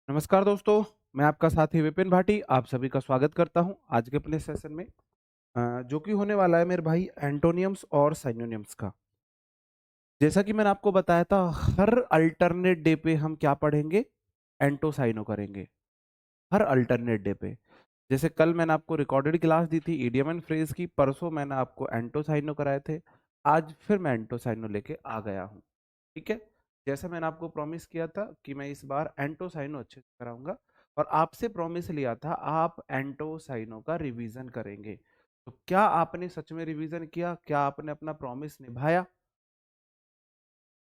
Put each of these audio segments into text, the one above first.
नमस्कार दोस्तों, मैं आपका साथी विपिन भाटी आप सभी का स्वागत करता हूं आज के अपने सेशन में जो कि होने वाला है मेरे भाई एंटोनियम्स और साइनोनियम्स का। जैसा कि मैंने आपको बताया था, हर अल्टरनेट डे पे हम क्या पढ़ेंगे, एंटो साइनो करेंगे हर अल्टरनेट डे पे। जैसे कल मैंने आपको रिकॉर्डेड क्लास दी थी इडियम एंड फ्रेज की, परसों मैंने आपको एंटो साइनो कराए थे, आज फिर मैं एंटो साइनो लेके आ गया हूँ। ठीक है, जैसे मैंने आपको प्रॉमिस किया था कि मैं इस बार एंटो साइनो अच्छे से कराऊंगा और आपसे प्रॉमिस लिया था आप एंटो साइनो का रिवीजन करेंगे। तो क्या आपने सच में रिवीजन किया? क्या आपने अपना प्रॉमिस निभाया?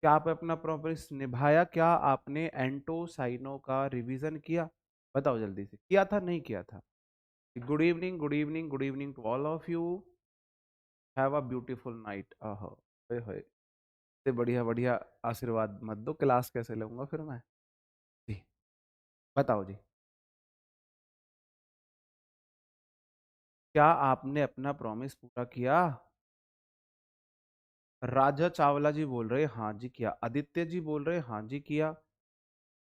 क्या आपने अपना प्रॉमिस निभाया? क्या आपने एंटो साइनो का रिवीजन किया? बताओ जल्दी से, किया था नहीं किया था? Good evening, good evening, good evening to all of you. Have a beautiful night. ओहो, होए होए, इतने बढ़िया बढ़िया आशीर्वाद मत दो, क्लास कैसे लूंगा फिर मैं। जी, बताओ जी, क्या आपने अपना प्रॉमिस पूरा किया? राजा चावला जी बोल रहे हाँ जी किया, आदित्य जी बोल रहे हाँ जी किया,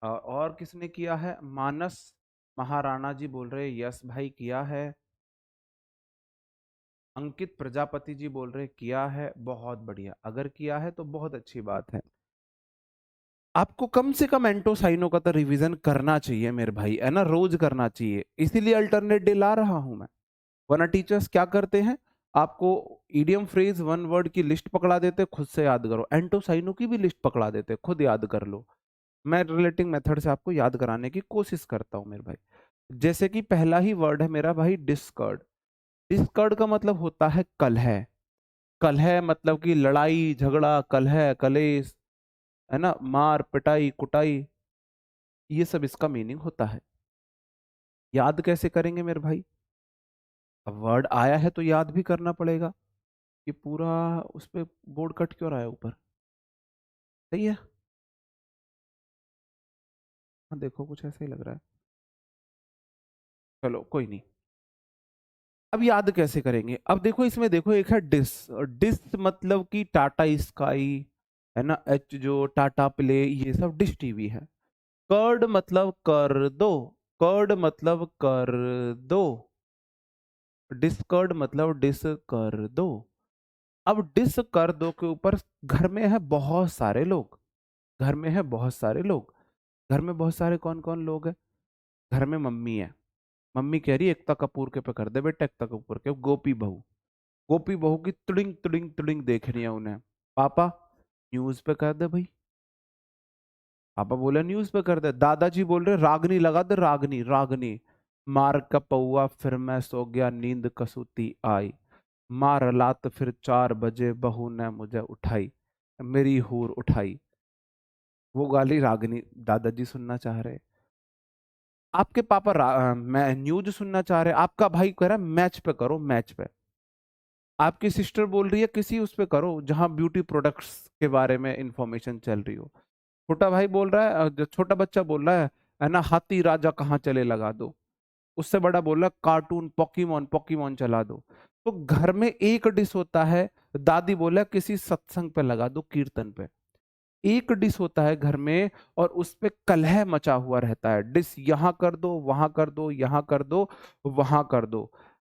और किसने किया है? मानस महाराणा जी बोल रहे यस भाई किया है, अंकित प्रजापति जी बोल रहे किया है। बहुत बढ़िया, अगर किया है तो बहुत अच्छी बात है। आपको कम से कम एंटो साइनो का तो रिवीजन करना चाहिए मेरे भाई, है ना, रोज करना चाहिए, इसीलिए अल्टरनेट डे ला रहा हूं मैं। वरना टीचर्स क्या करते हैं, आपको इडियम फ्रेज वन वर्ड की लिस्ट पकड़ा देते, खुद से याद करो, एंटो साइनो की भी लिस्ट पकड़ा देते, खुद याद कर लो। मैं रिलेटिंग मेथड से आपको याद कराने की कोशिश करता हूं मेरे भाई। जैसे कि पहला ही वर्ड है मेरा भाई डिस्कर्ड। डिस्कर्ड का मतलब होता है कलह। कलह मतलब कि लड़ाई झगड़ा, कलह कलेश, है ना, मार पिटाई कुटाई, ये सब इसका मीनिंग होता है। याद कैसे करेंगे मेरे भाई? अब वर्ड आया है तो याद भी करना पड़ेगा। ये पूरा उस पे बोर्ड कट क्यों रहा है ऊपर? सही है, हाँ देखो कुछ ऐसा ही लग रहा है, चलो कोई नहीं। अब याद कैसे करेंगे? अब देखो इसमें देखो, एक है डिस। डिस मतलब कि टाटा स्काई, है ना, एच जो टाटा प्ले, ये सब डिश टीवी है। कर्ड मतलब कर दो, कर्ड मतलब कर दो, डिस्कर्ड मतलब डिस कर दो। अब डिस कर दो के ऊपर घर में है बहुत सारे लोग, घर में है बहुत सारे लोग, घर में बहुत सारे कौन कौन लोग हैं? घर में मम्मी है, मम्मी कह रही एकता कपूर के पे कर दे बेटा, एकता कपूर के, गोपी बहू, गोपी बहू की तुड़िंग तुड़िंग तुड़िंग देखनी है उन्हें। पापा न्यूज पे कर दे भाई, पापा बोले न्यूज पे कर दे। दादाजी बोल रहे रागनी लगा दे, रागनी रागनी, मार का पौआ फिर मैं सो गया नींद कसूती आई, मार लात फिर 4 बजे बहू ने मुझे उठाई, मेरी हूर उठाई। वो गाली रागनी दादाजी सुनना चाह रहे, आपके पापा मैं न्यूज सुनना चाह रहे, आपका भाई कह रहा है मैच पे करो, मैच पे। आपकी सिस्टर बोल रही है किसी उस पे करो जहां ब्यूटी प्रोडक्ट्स के बारे में इंफॉर्मेशन चल रही हो। छोटा भाई बोल रहा है, जो छोटा बच्चा बोल रहा है ना, हाथी राजा कहाँ चले लगा दो। उससे बड़ा बोल रहा है कार्टून पोकीमोन पोकीमोन चला दो। तो घर में एक डिश होता है, दादी बोला किसी सत्संग पे लगा दो, कीर्तन पे। एक डिश होता है घर में और उस पे कलह मचा हुआ रहता है, डिश यहाँ कर दो वहां कर दो, यहाँ कर दो वहां कर दो,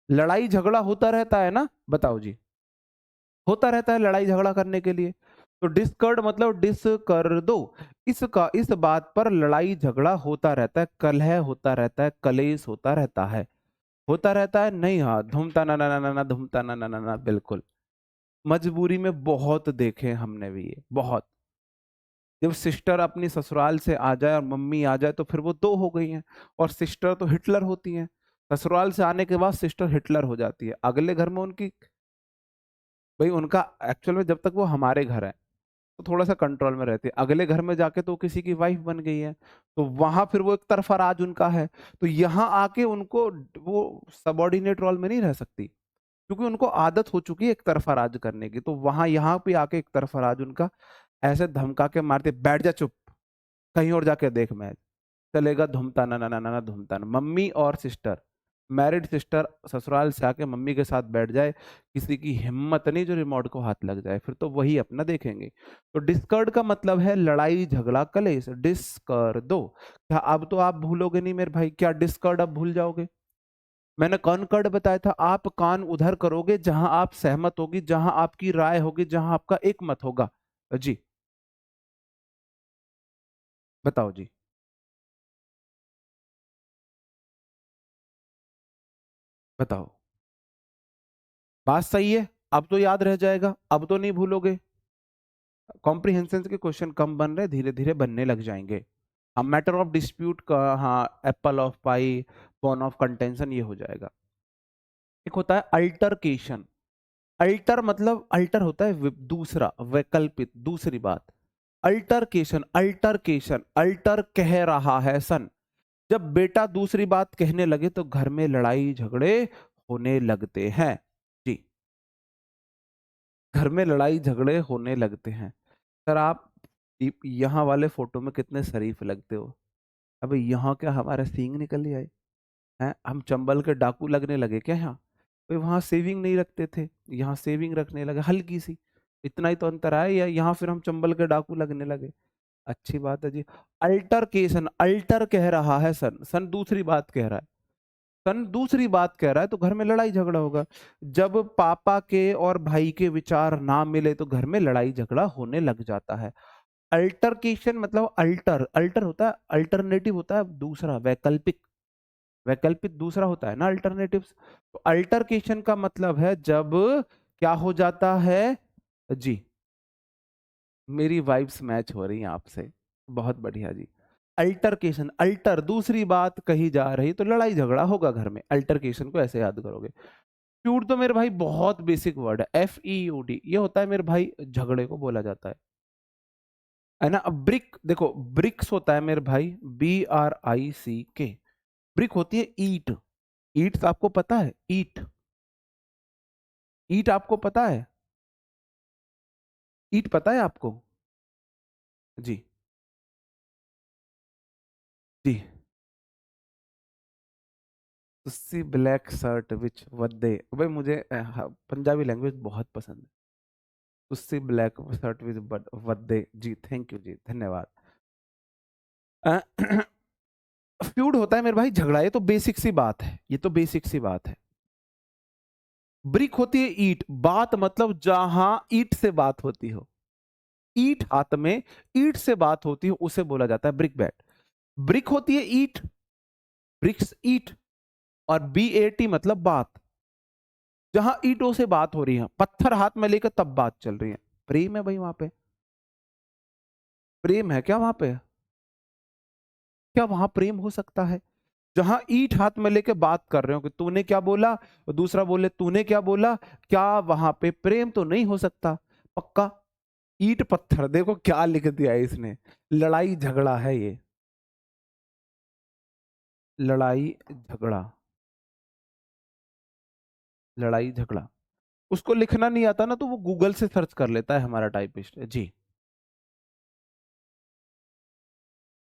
लड़ाई झगड़ा होता रहता है ना, बताओ जी, होता रहता है लड़ाई झगड़ा करने के लिए। तो डिस्कर्ड मतलब डिस कर दो, इसका इस बात पर लड़ाई झगड़ा होता रहता है, कलह होता रहता है, कलेश होता रहता है नहीं, हाँ धूमता ना ना ना ना ना, धूमता ना ना ना ना, बिल्कुल। मजबूरी में बहुत देखे हमने भी ये, बहुत। जब सिस्टर अपनी ससुराल से आ जाए और मम्मी आ जाए तो फिर वो दो हो गई हैं, और सिस्टर तो हिटलर होती हैं, ससुराल से आने के बाद सिस्टर हिटलर हो जाती है, अगले घर में उनकी, भाई उनका एक्चुअल में जब तक वो हमारे घर है तो थोड़ा सा कंट्रोल में रहती है, अगले घर में जाके तो वो किसी की वाइफ बन गई है, तो वहां फिर वो एक तरफा राज उनका है। तो यहाँ आके उनको वो सबॉर्डिनेट रोल में नहीं रह सकती, क्योंकि उनको आदत हो चुकी है एक तरफा राज करने की, तो वहां यहाँ पे आके एक तरफा राज उनका ऐसे धमका के मारते, बैठ जा चुप, कहीं और जाके देख मैच चलेगा, धूमता ना ना ना ना ना, धूमता ना, मम्मी और सिस्टर। मैरिड सिस्टर ससुराल से आके मम्मी के साथ बैठ जाए, किसी की हिम्मत नहीं जो रिमोट को हाथ लग जाए, फिर तो वही अपना देखेंगे। तो डिस्कर्ड का मतलब है लड़ाई झगड़ा कलेश, डिस्कर दो। क्या अब तो आप भूलोगे नहीं मेरे भाई, क्या डिस्कर्ड अब भूल जाओगे? मैंने कॉनकर्ड बताया था, आप कान उधर करोगे जहां आप सहमत होगी, जहां आपकी राय होगी, जहां आपका एक मत होगा। जी बताओ जी। बताओ। बात सही है, अब तो याद रह जाएगा, अब तो नहीं भूलोगे। कॉम्प्रिहेंशन के क्वेश्चन कम बन रहे, धीरे धीरे बनने लग जाएंगे। हम मैटर ऑफ डिस्प्यूट का, हाँ, Apple of pi, Bon of contention, ये हो जाएगा। एक होता है अल्टरकेशन। अल्टर मतलब अल्टर होता है दूसरा, वैकल्पिक, दूसरी बात। अल्टरकेशन, अल्टरकेशन, अल्टर कह रहा है सन। जब बेटा दूसरी बात कहने लगे तो घर में लड़ाई झगड़े होने लगते हैं। जी, घर में लड़ाई झगड़े होने लगते हैं। सर आप यहाँ वाले फोटो में कितने शरीफ लगते हो। अबे यहाँ क्या हमारा सींग निकल आए हैं? हम चंबल के डाकू लगने लगे क्या यहाँ? भाई वहां सेविंग नहीं रखते थे, यहाँ सेविंग रखने लगे हल्की सी। इतना ही तो अंतर आया, या यहाँ फिर हम चंबल के डाकू लगने लगे। अच्छी बात है जी। अल्टरकेशन, अल्टर कह रहा है सन, सन दूसरी बात कह रहा है। सन दूसरी बात कह रहा है तो घर में लड़ाई झगड़ा होगा। जब पापा के और भाई के विचार ना मिले तो घर में लड़ाई झगड़ा होने लग जाता है। अल्टरकेशन मतलब अल्टर, अल्टर होता है अल्टरनेटिव, होता है दूसरा, वैकल्पिक। वैकल्पिक दूसरा होता है ना अल्टरनेटिव्स। तो अल्टरकेशन का मतलब है जब क्या हो जाता है। जी, मेरी वाइब्स मैच हो रही हैं आपसे, बहुत बढ़िया जी। अल्टरकेशन, अल्टर दूसरी बात कही जा रही तो लड़ाई झगड़ा होगा घर में, अल्टरकेशन को ऐसे याद करोगे। फ्यूड तो मेरे भाई बहुत बेसिक वर्ड है, FEUD, ये होता है मेरे भाई झगड़े को बोला जाता है ना। अब ब्रिक देखो, ब्रिक्स होता है मेरे भाई, BRICK। ब्रिक होती है ईट। ईट आपको पता है, ईट, ईट आपको पता है, ईट पता है आपको? जी। जी, उसी ब्लैक शर्ट विच वद्दे, भाई मुझे पंजाबी लैंग्वेज बहुत पसंद है। उसी ब्लैक शर्ट विच वद्दे, जी थैंक यू जी, धन्यवाद। फ्यूड होता है मेरे भाई झगड़ा, ये तो बेसिक सी बात है, ये तो बेसिक सी बात है। ब्रिक होती है ईट, बात मतलब जहां ईट से बात होती हो, ईट हाथ में, ईट से बात होती हो, उसे बोला जाता है ब्रिक बैट। ब्रिक होती है ईट, ब्रिक्स ईट, और BAT मतलब बात, जहां ईंटों से बात हो रही है, पत्थर हाथ में लेकर तब बात चल रही है। प्रेम है भाई वहां पे, प्रेम है क्या वहां पे? क्या वहां प्रेम हो सकता है? जहां ईंट हाथ में लेके बात कर रहे हो कि तूने क्या बोला, और दूसरा बोले तूने क्या बोला, क्या वहां पे प्रेम तो नहीं हो सकता? पक्का। ईंट पत्थर, देखो क्या लिख दिया है इसने, लड़ाई झगड़ा है ये, लड़ाई झगड़ा, लड़ाई झगड़ा। उसको लिखना नहीं आता ना तो वो गूगल से सर्च कर लेता है, हमारा टाइपिस्ट जी।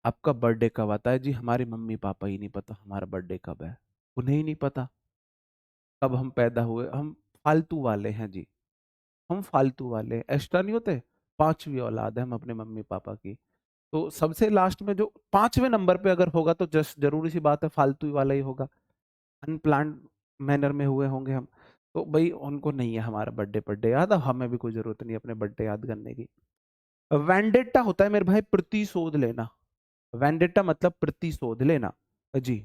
आपका बर्थडे कब आता है? जी हमारे मम्मी पापा ही नहीं पता हमारा बर्थडे कब है, उन्हें ही नहीं पता कब हम पैदा हुए। हम फालतू वाले हैं जी, हम फालतू वाले हैं, एक्स्ट्रा नहीं होते। पांचवी औलाद है हम अपने मम्मी पापा की। तो सबसे लास्ट में जो पांचवें नंबर पे अगर होगा तो जस्ट जरूरी सी बात है फालतू वाला ही होगा, अनप्लान्ड मैनर में हुए होंगे हम। तो भाई उनको नहीं है हमारा बर्थडे बर्थडे याद, अब हमें भी कोई जरूरत नहीं अपने बर्थडे याद करने की। वैंडेटा होता है मेरे भाई प्रतिशोध लेना, वैंडेटा मतलब प्रतिशोध लेना। जी,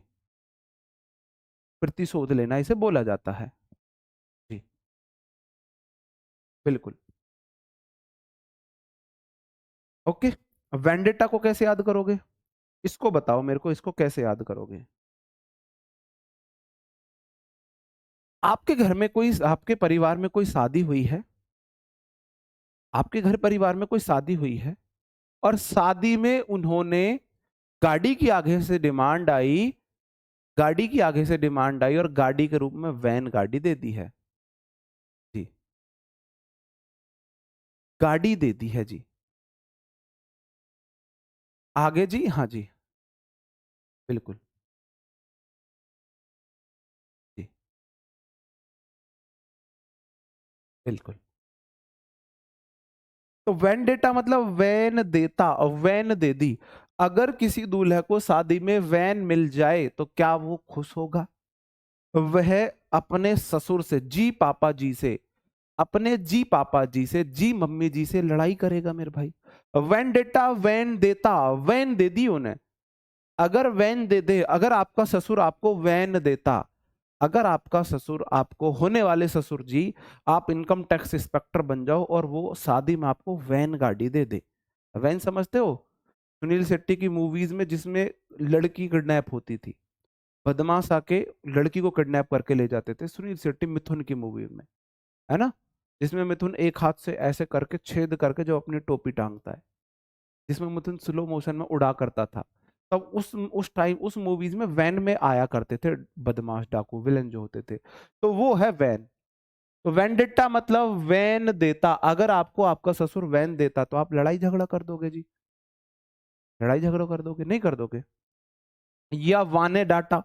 प्रतिशोध लेना इसे बोला जाता है। जी बिल्कुल। ओके, वेंडेटा को कैसे याद करोगे? इसको बताओ मेरे को, इसको कैसे याद करोगे? आपके घर में कोई, आपके परिवार में कोई शादी हुई है, आपके घर परिवार में कोई शादी हुई है, और शादी में उन्होंने गाड़ी की आगे से डिमांड आई, गाड़ी की आगे से डिमांड आई और गाड़ी के रूप में वैन गाड़ी दे दी है। जी, गाड़ी दे दी है जी। आगे जी, हाँ जी, बिल्कुल। बिल्कुल। तो वेंडेटा मतलब वैन देता, वैन दे दी। अगर किसी दूल्हे को शादी में वैन मिल जाए तो क्या वो खुश होगा? वह अपने ससुर से, जी पापा जी से, अपने जी पापा जी से, जी मम्मी जी से लड़ाई करेगा मेरे भाई। वेंडेटा, वैन देता, वैन दे दी उन्हें। अगर वैन दे दे, अगर आपका ससुर आपको वैन देता, अगर आपका ससुर आपको, होने वाले ससुर जी, आप इनकम टैक्स इंस्पेक्टर बन जाओ और वो शादी में आपको वैन गाड़ी दे दे। वैन समझते हो? सुनील शेट्टी की मूवीज में जिसमें लड़की किडनैप होती थी, बदमाश आके लड़की को किडनैप करके ले जाते थे, सुनील शेट्टी मिथुन की मूवी में, है ना? जिसमें मिथुन एक हाथ से ऐसे करके छेद करके जो अपनी टोपी टांगता है, जिसमें मिथुन स्लो मोशन में उड़ा करता था। तब उस टाइम उस मूवीज में वैन में आया करते थे बदमाश डाकू विलन जो होते थे, तो वो है वैन। तो वेंडिट्टा मतलब वैन देता। अगर आपको आपका ससुर वैन देता तो आप लड़ाई झगड़ा कर दोगे जी, लड़ाई झगड़ा कर दोगे, नहीं कर दोगे? या वाने डाटा,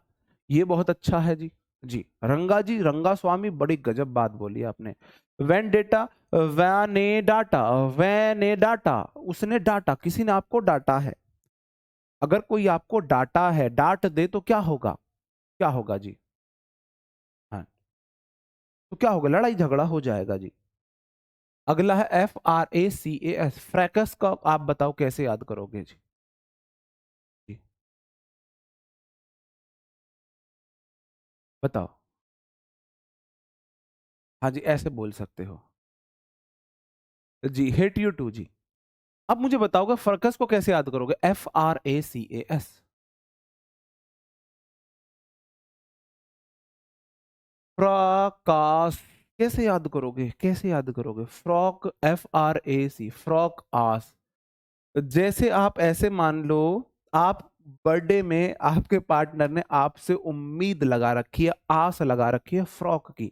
ये बहुत अच्छा है जी। जी, रंगा स्वामी, बड़ी गजब बात बोली आपने। वेंडेटा, वैने डाटा, वैने डाटा, उसने डाटा, किसी ने आपको डांटा है। अगर कोई आपको डांटा है, डांट दे तो क्या होगा? क्या होगा जी? हाँ, तो क्या होगा? लड़ाई झगड़ा हो जाएगा जी। अगला है FRACAS, फ्रैकस का आप बताओ कैसे याद करोगे जी? जी, बताओ। हाँ जी, ऐसे बोल सकते हो जी। हेट यू टू जी। अब मुझे बताओगे फ्रकस को कैसे याद करोगे? FRACAS। फ्रकास कैसे याद करोगे? कैसे याद करोगे? फ्रॉक, FRAC, फ्रॉक आस। जैसे आप ऐसे मान लो, आप बर्थडे में आपके पार्टनर ने आपसे उम्मीद लगा रखी है, आस लगा रखी है फ्रॉक की।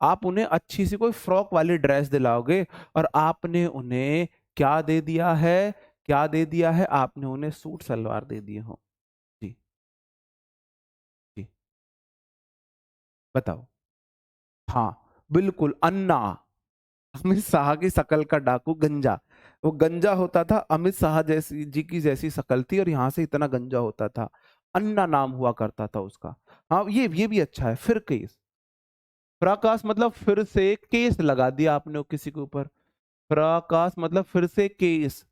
आप उन्हें अच्छी सी कोई फ्रॉक वाली ड्रेस दिलाओगे और आपने उन्हें क्या दे दिया है? क्या दे दिया है? आपने उन्हें सूट सलवार दे दिए हो। जी, जी, बताओ। हाँ, बिल्कुल अन्ना। अमित शाह की शकल का डाकू गंजा। वो गंजा होता था, अमित शाह जैसी जी की जैसी शकल थी और यहाँ से इतना गंजा होता था। अन्ना नाम हुआ करता था उसका। हाँ, ये भी अच्छा है। फिर केस, प्रकाश मतलब फिर से केस लगा दिया आपने किसी के ऊपर। प्रकाश मतलब फिर से केस।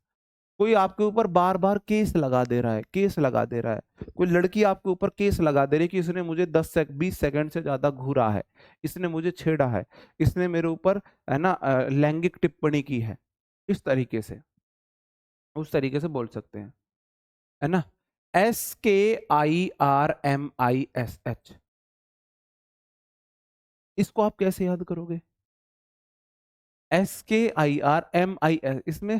कोई आपके ऊपर बार बार केस लगा दे रहा है, केस लगा दे रहा है। कोई लड़की आपके ऊपर केस लगा दे रही है कि इसने मुझे 20 सेकंड से ज्यादा घूरा है, इसने मुझे छेड़ा है, इसने मेरे ऊपर, है ना, लैंगिक टिप्पणी की है। इस तरीके से, उस तरीके से बोल सकते हैं, है ना? SKIRMISH, इसको आप कैसे याद करोगे? SKIRMIS, इसमें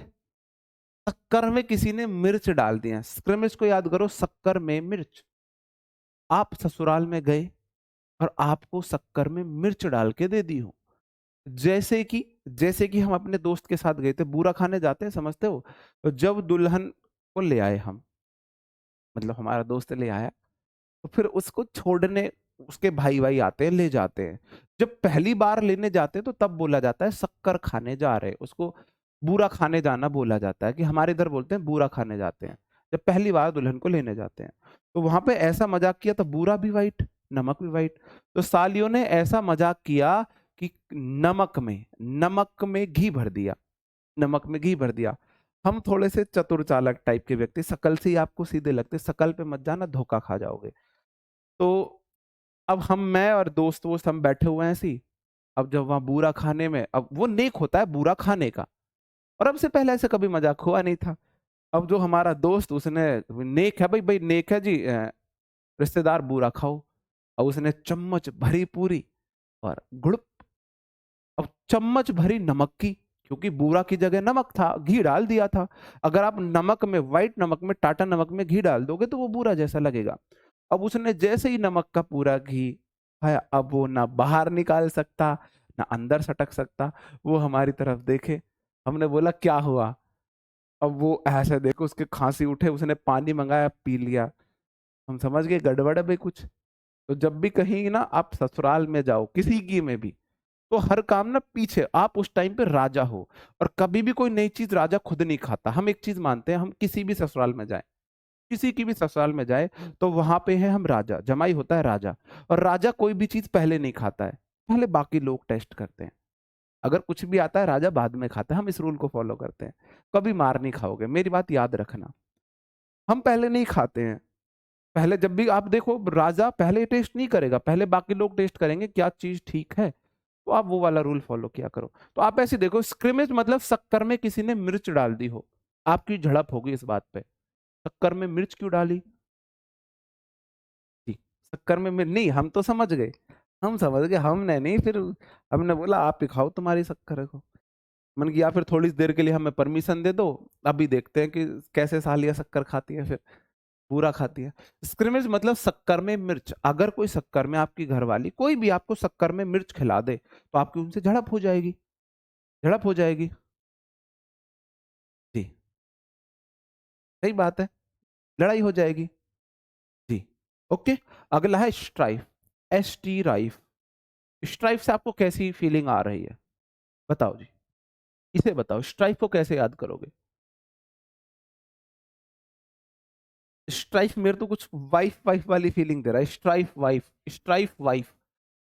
शक्कर में किसी ने मिर्च डाल दिया। स्क्रमिश को याद करो, शक्कर में मिर्च। आप ससुराल में गए और आपको शक्कर में मिर्च डाल के दे दी हो। जैसे कि हम अपने दोस्त के साथ गए थे, बूरा खाने जाते हैं, समझते हो? तो जब दुल्हन को ले आए हम, मतलब हमारा दोस्त ले आया, तो फिर उसको छोड़ने उसके भाई भाई आते हैं, ले जाते हैं। जब पहली बार लेने जाते हैं तो तब बोला जाता है शक्कर खाने जा रहे हैं, उसको बूरा खाने जाना बोला जाता है, कि हमारे इधर बोलते हैं बूरा खाने जाते हैं, जब पहली बार दुल्हन को लेने जाते हैं। तो वहां पे ऐसा मजाक किया था, बूरा भी वाइट, नमक भी वाइट। तो सालियों ने ऐसा मजाक किया कि नमक में घी भर दिया, नमक में घी भर दिया। हम थोड़े से चतुर चालाक टाइप के व्यक्ति, शकल से ही आपको सीधे लगते, शकल पे मत जाना, धोखा खा जाओगे। तो अब मैं और दोस्त वोस्त हम बैठे हुए हैं ऐसी। अब जब वहां बूरा खाने में, अब वो नेक होता है बूरा खाने का, और अब से पहले ऐसे कभी मजाक हुआ नहीं था। अब जो हमारा दोस्त, उसने, नेक है भाई, भाई नेक है जी, रिश्तेदार बूरा खाओ। और उसने चम्मच भरी पूरी और गुड़, अब चम्मच भरी नमक की, क्योंकि बूरा की जगह नमक था, घी डाल दिया था। अगर आप नमक में, व्हाइट नमक में, टाटा नमक में घी डाल दोगे तो वो बूरा जैसा लगेगा। अब उसने जैसे ही नमक का पूरा घी खाया, अब वो ना बाहर निकाल सकता, ना अंदर सटक सकता। वो हमारी तरफ देखे, हमने बोला क्या हुआ? अब वो ऐसे देखो, उसके खांसी उठे, उसने पानी मंगाया, पी लिया। हम समझ गए गड़बड़ है भाई कुछ। तो जब भी कहीं ना आप ससुराल में जाओ, किसी की में भी, तो हर काम ना पीछे, आप उस टाइम पे राजा हो। और कभी भी कोई नई चीज राजा खुद नहीं खाता। हम एक चीज मानते हैं, हम किसी भी ससुराल में जाए, किसी की भी ससुराल में जाए, तो वहां पे है हम राजा, जमाई होता है राजा। और राजा कोई भी चीज पहले नहीं खाता है, पहले बाकी लोग टेस्ट करते हैं। अगर कुछ भी आता है राजा बाद में खाता है, हम इस रूल को फॉलो करते हैं। कभी मार नहीं खाओगे, मेरी बात याद रखना। हम पहले नहीं खाते हैं। पहले जब भी आप देखो, राजा पहले टेस्ट नहीं करेगा, पहले बाकी लोग टेस्ट करेंगे क्या चीज ठीक है। तो आप वो वाला रूल फॉलो किया करो। तो आप ऐसे देखो, स्क्रिमेज मतलब शक्कर में किसी ने मिर्च डाल दी हो, आपकी झड़प होगी इस बात पे, शक्कर में मिर्च क्यों डाली। जी, शक्कर में मिर्च नहीं, हम तो समझ गए, हम समझ गए, हमने नहीं फिर हमने बोला आप ही खाओ तुम्हारी शक्कर को। मन किया फिर थोड़ी देर के लिए हमें परमिशन दे दो, अभी देखते हैं कि कैसे सालिया शक्कर खाती है, फिर पूरा खाती है। स्क्रिमेज मतलब शक्कर में मिर्च। अगर कोई शक्कर में, आपकी घरवाली कोई भी आपको शक्कर में मिर्च खिला दे, तो आपकी उनसे झड़प हो जाएगी, झड़प हो जाएगी। जी, सही बात है, लड़ाई हो जाएगी। जी, ओके। अगला है strife, S T rife. Strife से आपको कैसी फीलिंग आ रही है, बताओ जी, इसे बताओ, स्ट्राइफ को कैसे याद करोगे। स्ट्राइफ मेरे तो कुछ वाइफ वाइफ वाली फीलिंग दे रहा है, स्ट्राइफ वाइफ, स्ट्राइफ वाइफ।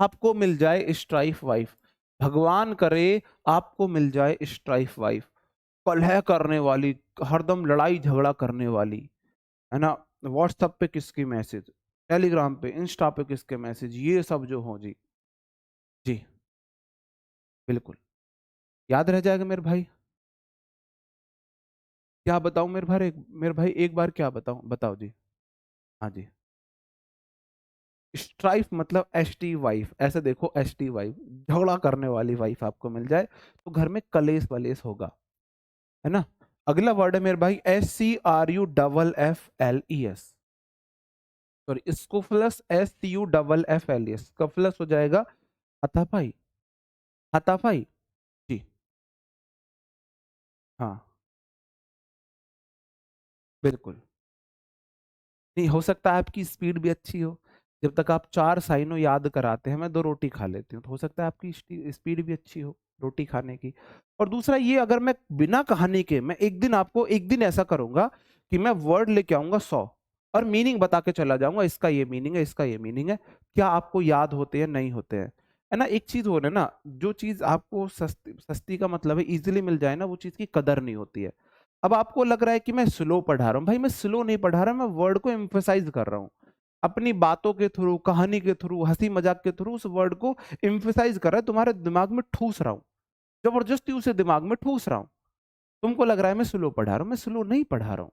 आपको मिल जाए स्ट्राइफ वाइफ, भगवान करे आपको मिल जाए स्ट्राइफ वाइफ, कलह करने वाली, हरदम लड़ाई झगड़ा करने वाली, है ना। व्हाट्सएप पे किसकी मैसेज, टेलीग्राम पे, इंस्टा पे किसके मैसेज, ये सब जो हो जी। जी, बिल्कुल याद रह जाएगा मेरे भाई। क्या बताऊं मेरे भाई, मेरे भाई एक बार क्या बताऊं, बताओ जी। हाँ जी, स्ट्राइफ मतलब एस टी वाइफ, ऐसे देखो एस टी वाइफ, झगड़ा करने वाली वाइफ आपको मिल जाए, तो घर में कलेश वलेश होगा, है ना। अगला वर्ड है मेरे भाई, SCRUFFLES, सॉरी स्कूफलस, SCUFFLES, स्कफलस हो जाएगा हाथापाई, हाथापाई। जी, हाँ, बिल्कुल। नहीं हो सकता है आपकी स्पीड भी अच्छी हो, जब तक आप चार साइनों याद कराते हैं मैं दो रोटी खा लेती हूँ, तो हो सकता है आपकी स्पीड भी अच्छी हो रोटी खाने की। और दूसरा ये, अगर मैं बिना कहानी के, मैं एक दिन आपको, एक दिन ऐसा करूंगा कि मैं वर्ड लेके आऊंगा 100, और मीनिंग बता के चला जाऊंगा, इसका ये मीनिंग है, इसका ये मीनिंग है, क्या आपको याद होते हैं नहीं होते हैं, है ना। एक चीज हो रहा है ना, जो चीज आपको सस्ती, सस्ती का मतलब है इजीली मिल जाए ना, वो चीज की कदर नहीं होती है। अब आपको लग रहा है कि मैं स्लो पढ़ा रहा हूँ, भाई मैं स्लो नहीं पढ़ा रहा, मैं वर्ड को एम्फेसाइज कर रहा हूँ, अपनी बातों के थ्रू, कहानी के थ्रू, हंसी मजाक के थ्रू उस वर्ड को एम्फेसाइज कर रहा है, तुम्हारे दिमाग में ठूस रहा हूँ, जबरदस्ती उसे दिमाग में ठूस रहा हूँ। तुमको लग रहा है मैं स्लो पढ़ा रहा हूँ, मैं स्लो नहीं पढ़ा रहा हूँ।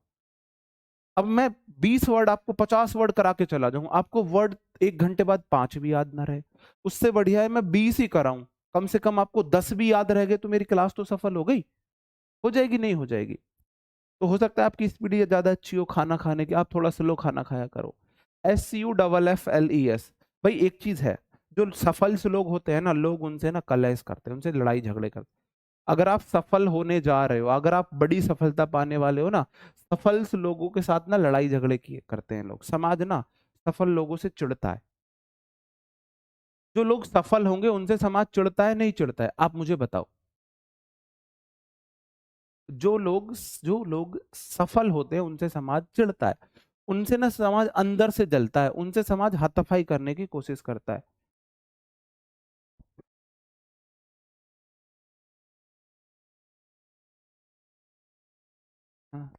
अब मैं 20 वर्ड आपको 50 वर्ड करा के चला जाऊं, आपको वर्ड 1 घंटे बाद 5 भी याद ना रहे, उससे बढ़िया है मैं 20 ही कराऊं, कम से कम आपको 10 भी याद रह गए, तो मेरी क्लास तो सफल हो गई, हो जाएगी नहीं हो जाएगी। तो हो सकता है आपकी स्पीड ज्यादा अच्छी हो खाना खाने की, आप थोड़ा स्लो खाना खाया करो। SCUFFLES, भाई एक चीज है, जो सफल से लोग होते हैं ना, लोग उनसे ना कलेश करते हैं, उनसे लड़ाई झगड़े करते हैं। अगर आप सफल होने जा रहे हो, अगर आप बड़ी सफलता पाने वाले हो ना, सफल से लोगों के साथ ना लड़ाई झगड़े किए करते हैं लोग, समाज ना सफल लोगों से चिढ़ता है। जो लोग सफल होंगे उनसे समाज चिढ़ता है नहीं चिढ़ता है, आप मुझे बताओ। जो लोग, जो लोग सफल होते हैं उनसे समाज चिढ़ता है, उनसे ना समाज अंदर से जलता है, उनसे समाज हाथापाई करने की कोशिश करता है। हाँ।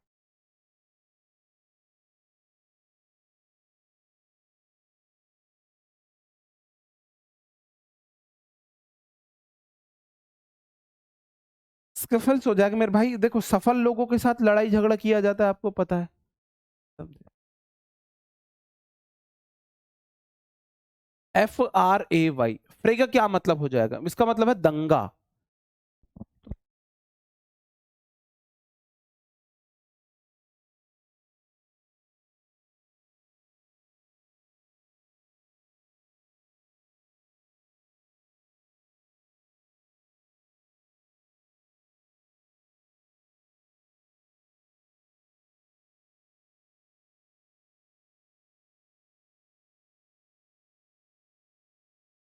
सफल हो जाएगा मेरे भाई, देखो सफल लोगों के साथ लड़ाई झगड़ा किया जाता है, आपको पता है। FRAY, फ्रे का क्या मतलब हो जाएगा, इसका मतलब है दंगा।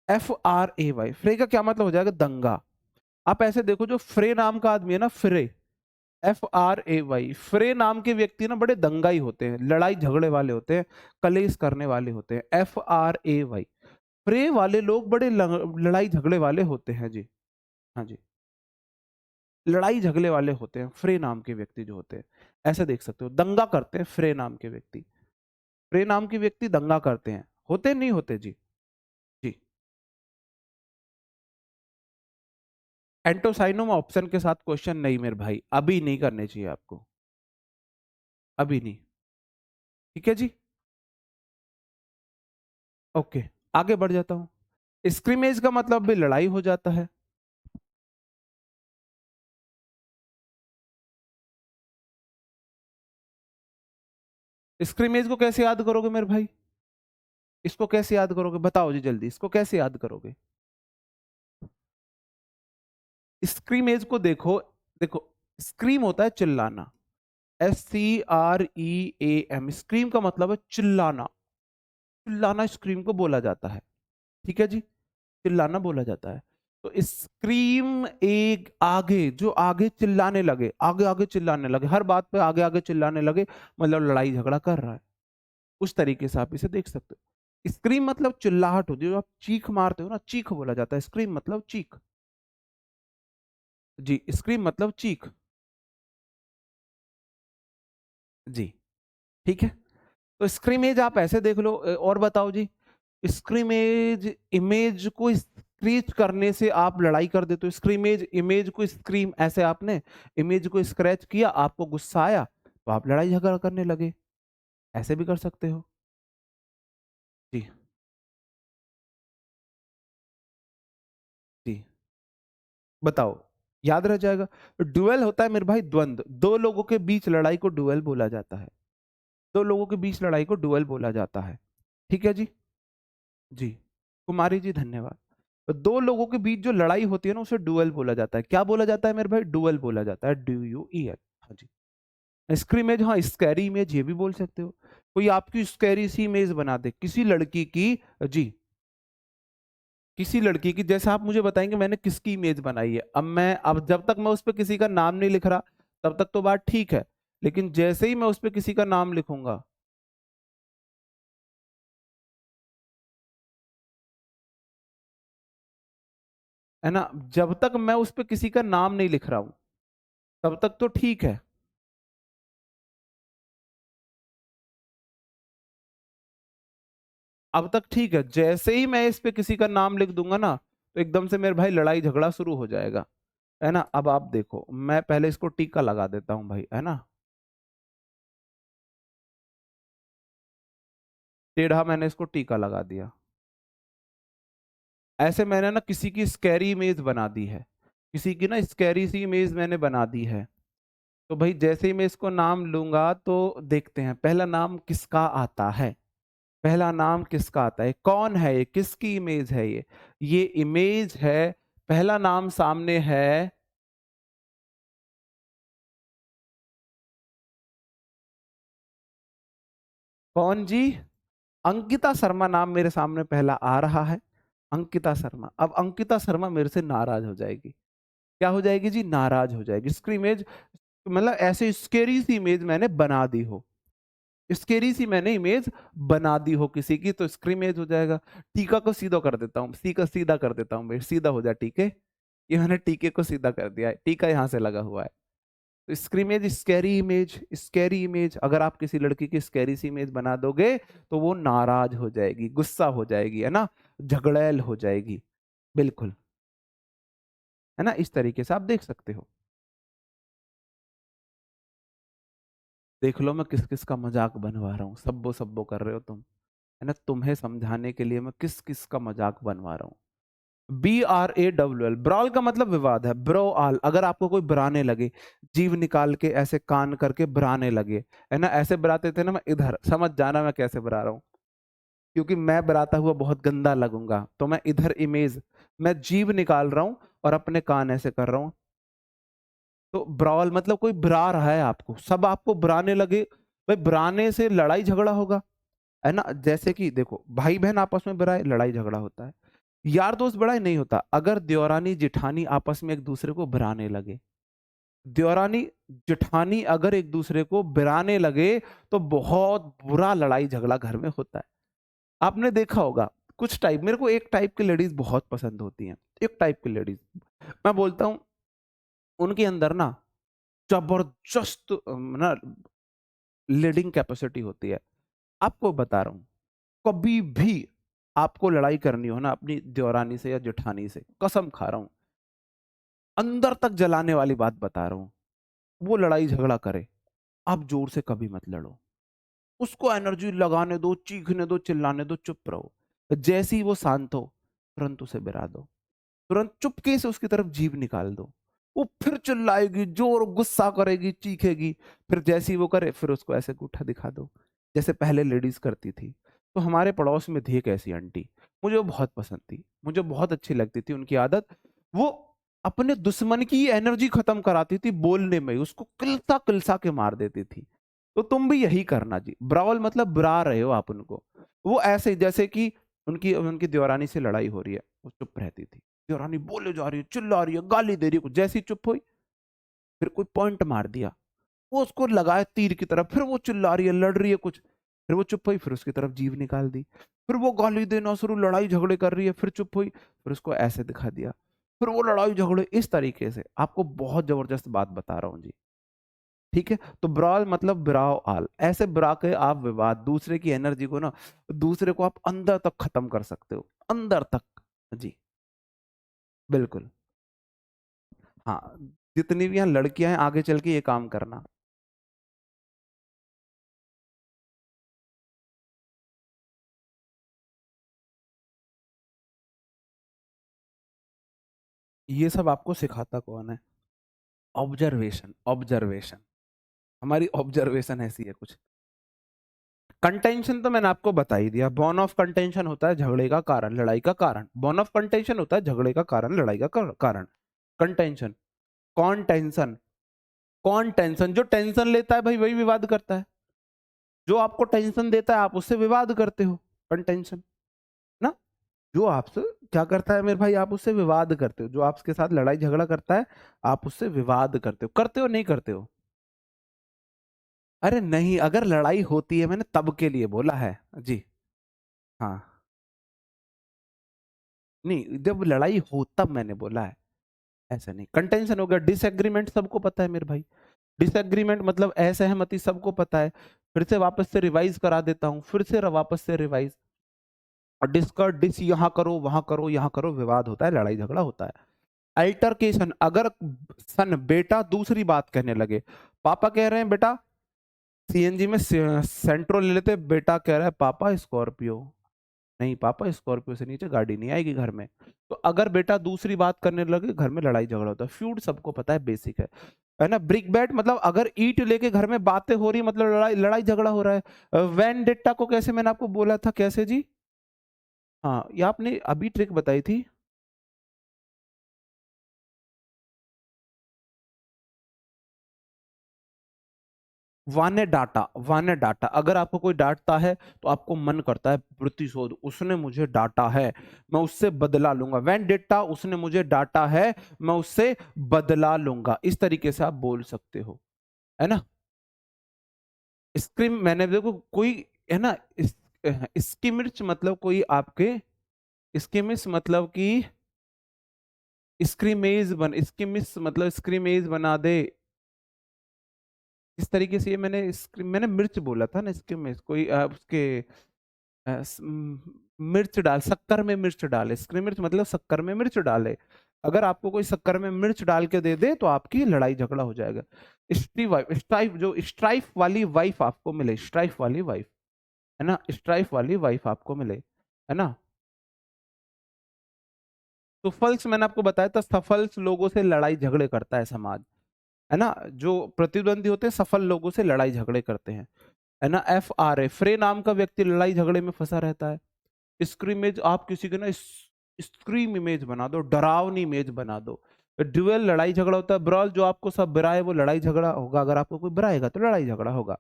FRAY, फ्रे का क्या मतलब हो जाएगा? दंगा। आप ऐसे देखो, जो फ्रे नाम का आदमी है ना, फ्रे, FRAY, फ्रे नाम के व्यक्ति ना बड़े दंगाई होते हैं, लड़ाई झगड़े वाले होते हैं, कलेश करने वाले होते हैं। FRAY, फ्रे वाले लोग बड़े लड़ाई झगड़े वाले होते हैं जी। हाँ जी, लड़ाई झगड़े वाले होते हैं फ्रे नाम के व्यक्ति जो होते हैं। ऐसे देख सकते हो, दंगा करते हैं फ्रे नाम के व्यक्ति। फ्रे नाम के व्यक्ति दंगा करते हैं, होते नहीं होते जी? जी। एंटोसाइनोम ऑप्शन के साथ क्वेश्चन नहीं मेरे भाई, अभी नहीं करने चाहिए आपको, अभी नहीं। ठीक है जी, ओके, आगे बढ़ जाता हूं। स्क्रीमेज का मतलब भी लड़ाई हो जाता है। स्क्रीमेज को कैसे याद करोगे मेरे भाई? इसको कैसे याद करोगे, बताओ जी जल्दी, इसको कैसे याद करोगे? स्क्रीमेज को देखो, देखो, स्क्रीम होता है चिल्लाना, SCREAM, स्क्रीम का मतलब है चिल्लाना। चिल्लाना स्क्रीम को बोला जाता है। ठीक है जी, चिल्लाना बोला जाता है। तो स्क्रीम एक आगे, जो आगे चिल्लाने लगे, आगे आगे चिल्लाने लगे, हर बात पे आगे आगे चिल्लाने लगे, मतलब लड़ाई झगड़ा कर रहा है। उस तरीके से आप इसे देख सकते हो। स्क्रीम मतलब चिल्लाहट होती है, जो आप चीख मारते हो ना, चीख बोला जाता है। स्क्रीम मतलब चीख। जी, स्क्रीम मतलब चीख। जी, ठीक है। तो स्क्रीमेज आप ऐसे देख लो। और बताओ जी, स्क्रीमेज इमेज को स्क्रीच करने से आप लड़ाई कर देते हो। स्क्रीमेज इमेज को स्क्रीम, ऐसे आपने इमेज को स्क्रैच किया, आपको गुस्सा आया तो आप लड़ाई झगड़ा करने लगे, ऐसे भी कर सकते हो। जी। जी, बताओ, याद रह जाएगा। डुएल होता है मेरे भाई द्वंद्व, दो लोगों के बीच लड़ाई को डुएल बोला जाता है। दो लोगों के बीच लड़ाई को डुएल बोला जाता है। ठीक है जी। जी, कुमारी जी धन्यवाद। तो दो लोगों के बीच जो लड़ाई होती है ना, उसे डुएल बोला जाता है। क्या बोला जाता है मेरे भाई? डुएल बोला जाता है, DUEL। हाँ जी। स्क्रीमेज, हाँ, स्कैरी इमेज ये भी बोल सकते हो। कोई आपकी स्कैरी सी इमेज बना दे किसी लड़की की। जी, किसी लड़की की, जैसे आप मुझे बताएंगे मैंने किसकी इमेज बनाई है। अब जब तक मैं उस पर किसी का नाम नहीं लिख रहा, तब तक तो बात ठीक है। लेकिन जैसे ही मैं उस पर किसी का नाम लिखूंगा, है ना, जब तक मैं उस पर किसी का नाम नहीं लिख रहा हूं, तब तक तो ठीक है। अब तक ठीक है, जैसे ही मैं इस पे किसी का नाम लिख दूंगा ना, तो एकदम से मेरे भाई लड़ाई झगड़ा शुरू हो जाएगा। है ना, अब आप देखो, मैं पहले इसको टीका लगा देता हूं भाई, है ना, टेढ़ा मैंने इसको टीका लगा दिया। ऐसे मैंने ना किसी की स्कैरी इमेज बना दी है, किसी की ना स्कैरी सी इमेज मैंने बना दी है। तो भाई जैसे ही मैं इसको नाम लूंगा, तो देखते हैं पहला नाम किसका आता है। पहला नाम किसका आता है? कौन है ये? किसकी इमेज है ये इमेज है। पहला नाम सामने है। कौन जी? अंकिता शर्मा नाम मेरे सामने पहला आ रहा है। अंकिता शर्मा। अब अंकिता शर्मा मेरे से नाराज हो जाएगी। क्या हो जाएगी जी? नाराज हो जाएगी। इसकी इमेज, मतलब ऐसे स्केरी सी इमेज मैंने बना दी हो, स्केरी सी मैंने इमेज बना दी हो किसी की, तो स्क्रीमेज हो जाएगा। टीका को सीधा कर देता हूँ, सी का सीधा कर देता हूँ भाई, सीधा हो जाए टीके। ये मैंने टीके को सीधा कर दिया है, टीका यहाँ से लगा हुआ है। तो स्क्रीमेज स्कैरी इमेज, स्कैरी इमेज, अगर आप किसी लड़की की स्कैरी सी इमेज बना दोगे, तो वो नाराज हो जाएगी, गुस्सा हो जाएगी, है ना, झगड़ैल हो जाएगी। बिल्कुल, है ना, इस तरीके से आप देख सकते हो। देख लो मैं किस किस का मजाक बनवा रहा हूँ, सब्बो सब्बो कर रहे हो तुम, है ना, तुम्हें समझाने के लिए मैं किस किस का मजाक बनवा रहा हूँ। BRAWL, ब्रॉल का मतलब विवाद है। ब्रो आल, अगर आपको कोई बुराने लगे, जीव निकाल के ऐसे कान करके बुराने लगे, है ना, ऐसे बुराते थे ना, मैं इधर समझ जाना मैं कैसे बुरा रहा हूँ, क्योंकि मैं बुराता हुआ बहुत गंदा लगूंगा, तो मैं इधर इमेज, मैं जीव निकाल रहा हूँ और अपने कान ऐसे कर रहा हूँ। तो ब्रॉल मतलब कोई बुरा रहा है आपको, सब आपको बुराने लगे, भाई बुराने से लड़ाई झगड़ा होगा, है ना। जैसे कि देखो, भाई बहन आपस में बुराए, लड़ाई झगड़ा होता है। यार दोस्त बड़ा ही नहीं होता। अगर देवरानी जेठानी आपस में एक दूसरे को बिराने लगे, देवरानी जेठानी अगर एक दूसरे को बिराने लगे, तो बहुत बुरा लड़ाई झगड़ा घर में होता है। आपने देखा होगा कुछ टाइप, मेरे को एक टाइप की लेडीज बहुत पसंद होती हैं। एक टाइप की लेडीज, मैं बोलता हूं उनके अंदर ना जबरदस्त ना लीडिंग कैपेसिटी होती है। आपको बता रहा हूं, कभी भी आपको लड़ाई करनी हो ना अपनी देवरानी से या जेठानी से, कसम खा रहा हूं, अंदर तक जलाने वाली बात बता रहा हूं, वो लड़ाई झगड़ा करे, आप जोर से कभी मत लड़ो। उसको एनर्जी लगाने दो, चीखने दो, चिल्लाने दो, चुप रहो। जैसे ही वो शांत हो, तुरंत उसे बिरा दो, तुरंत चुपके से उसकी तरफ जीभ निकाल दो। वो फिर चिल्लाएगी, जोर गुस्सा करेगी, चीखेगी। फिर जैसे ही वो करे, फिर उसको ऐसे अंगूठा दिखा दो, जैसे पहले लेडीज करती थी। तो हमारे पड़ोस में थी एक ऐसी आंटी, मुझे वो बहुत पसंद थी, मुझे बहुत अच्छी लगती थी उनकी आदत। वो अपने दुश्मन की एनर्जी खत्म कराती थी बोलने में ही, उसको किलसा किलसा के मार देती थी। तो तुम भी यही करना जी, ब्रावल मतलब बुरा रहे हो आप उनको। वो ऐसे जैसे कि उनकी उनकी देवरानी से लड़ाई हो रही है, वो चुप रहती थी, देवरानी बोले जा रही है, चिल्ला रही है, गाली दे रही है, जैसी चुप हुई, फिर कोई पॉइंट मार दिया, वो उसको लगाए तीर की तरफ, फिर वो चिल्ला रही है, लड़ रही है कुछ, फिर वो चुप हुई, फिर उसकी तरफ जीभ निकाल दी, फिर वो गाली देना शुरू, लड़ाई झगड़े कर रही है, फिर चुप हुई, फिर उसको ऐसे दिखा दिया, फिर वो लड़ाई झगड़े इस तरीके से। आपको बहुत जबरदस्त बात बता रहा हूँ जी, ठीक है। तो ब्राल मतलब बिराव आल, ऐसे बिरा के आप विवाद, दूसरे की एनर्जी को ना, दूसरे को आप अंदर तक खत्म कर सकते हो, अंदर तक जी, बिल्कुल। हाँ, जितनी भी यहाँ लड़कियां हैं आगे चल के ये काम करना। ये सब आपको सिखाता कौन है? ऑब्जर्वेशन, ऑब्जर्वेशन, हमारी ऑब्जर्वेशन ऐसी है कुछ। कंटेंशन तो मैंने आपको बता ही दिया, बॉर्न ऑफ कंटेंशन होता है झगड़े का कारण, लड़ाई का कारण। बॉर्न ऑफ कंटेंशन होता है झगड़े का कारण, लड़ाई का कारण। कंटेंशन, कौन टेंशन, कौन टेंशन, जो टेंशन लेता है भाई वही विवाद करता है। जो आपको टेंशन देता है आप उससे विवाद करते हो, कंटेंशन ना। जो आपसे क्या करता है मेरे भाई, आप उससे विवाद करते हो, जो आपके साथ लड़ाई झगड़ा करता है आप उससे विवाद करते हो नहीं करते हो? अरे नहीं, अगर लड़ाई होती है मैंने तब के लिए बोला है जी। हाँ, नहीं जब लड़ाई हो तब मैंने बोला है, ऐसा नहीं। कंटेंशन हो गया, डिसएग्रीमेंट सबको पता है मेरे भाई, डिसएग्रीमेंट मतलब असहमति सबको पता है। फिर से वापस से रिवाइज करा देता हूँ, फिर से वापस से रिवाइज, और डिस्कस डिस यहाँ करो वहां करो यहाँ करो, विवाद होता है, लड़ाई झगड़ा होता है। अल्टरकेशन, अगर सन बेटा दूसरी बात कहने लगे, पापा कह रहे हैं बेटा सीएनजी में सेंट्रो ले लेते, बेटा कह रहा है पापा स्कॉर्पियो, नहीं पापा स्कॉर्पियो से नीचे गाड़ी नहीं आएगी घर में। तो अगर बेटा दूसरी बात करने लगे, घर में लड़ाई झगड़ा होता है। फ्यूड सबको पता है, बेसिक है ना। ब्रिक बैट मतलब अगर ईंट लेके घर में बातें हो रही, मतलब लड़ाई लड़ाई झगड़ा हो रहा है। वेंडेट्टा को कैसे, मैंने आपको बोला था कैसे जी? हाँ, ये आपने अभी ट्रिक बताई थी। वाने डाटा, वाने डाटा, अगर आपको कोई डांटता है तो आपको मन करता है प्रतिशोध, उसने मुझे डांटा है मैं उससे बदला लूंगा। वेंडेट्टा, उसने मुझे डांटा है मैं उससे बदला लूंगा, इस तरीके से आप बोल सकते हो, है ना। स्क्रीम, मैंने देखो कोई, है ना, इसकी मिर्च मतलब कोई आपके, इसकी मिर्च मतलब कि स्क्रीमेज बन, इसकी मिस मतलब स्क्रीमेज बना दे, इस तरीके से। ये मैंने मैंने मिर्च बोला था ना, इसके में कोई उसके मिर्च डाल, शक्कर में मिर्च डाले, स्क्रीम मिर्च मतलब शक्कर में मिर्च डाले। अगर आपको कोई शक्कर में मिर्च डाल के दे दे तो आपकी लड़ाई झगड़ा हो जाएगा। स्ट्राइफ, जो स्ट्राइफ वाली वाइफ आपको मिले, स्ट्राइफ वाली वाइफ, है ना, स्ट्राइफ वाली वाइफ आपको मिले, है ना। सफल्स मैंने आपको बताया था, सफल्स लोगों से लड़ाई झगड़े करता है समाज, है ना। जो प्रतिद्वंदी होते हैं सफल लोगों से लड़ाई झगड़े करते हैं, है ना। FRA, फ्रे नाम का व्यक्ति लड़ाई झगड़े में फंसा रहता है। स्क्रीमेज, आप किसी के ना स्क्रीम इमेज बना दो, डरावनी इमेज बना दो। ड्यूअल, लड़ाई झगड़ा होता है। ब्रॉल, जो आपको सब बिराए वो लड़ाई झगड़ा होगा, अगर आपको कोई बिराएगा तो लड़ाई झगड़ा होगा।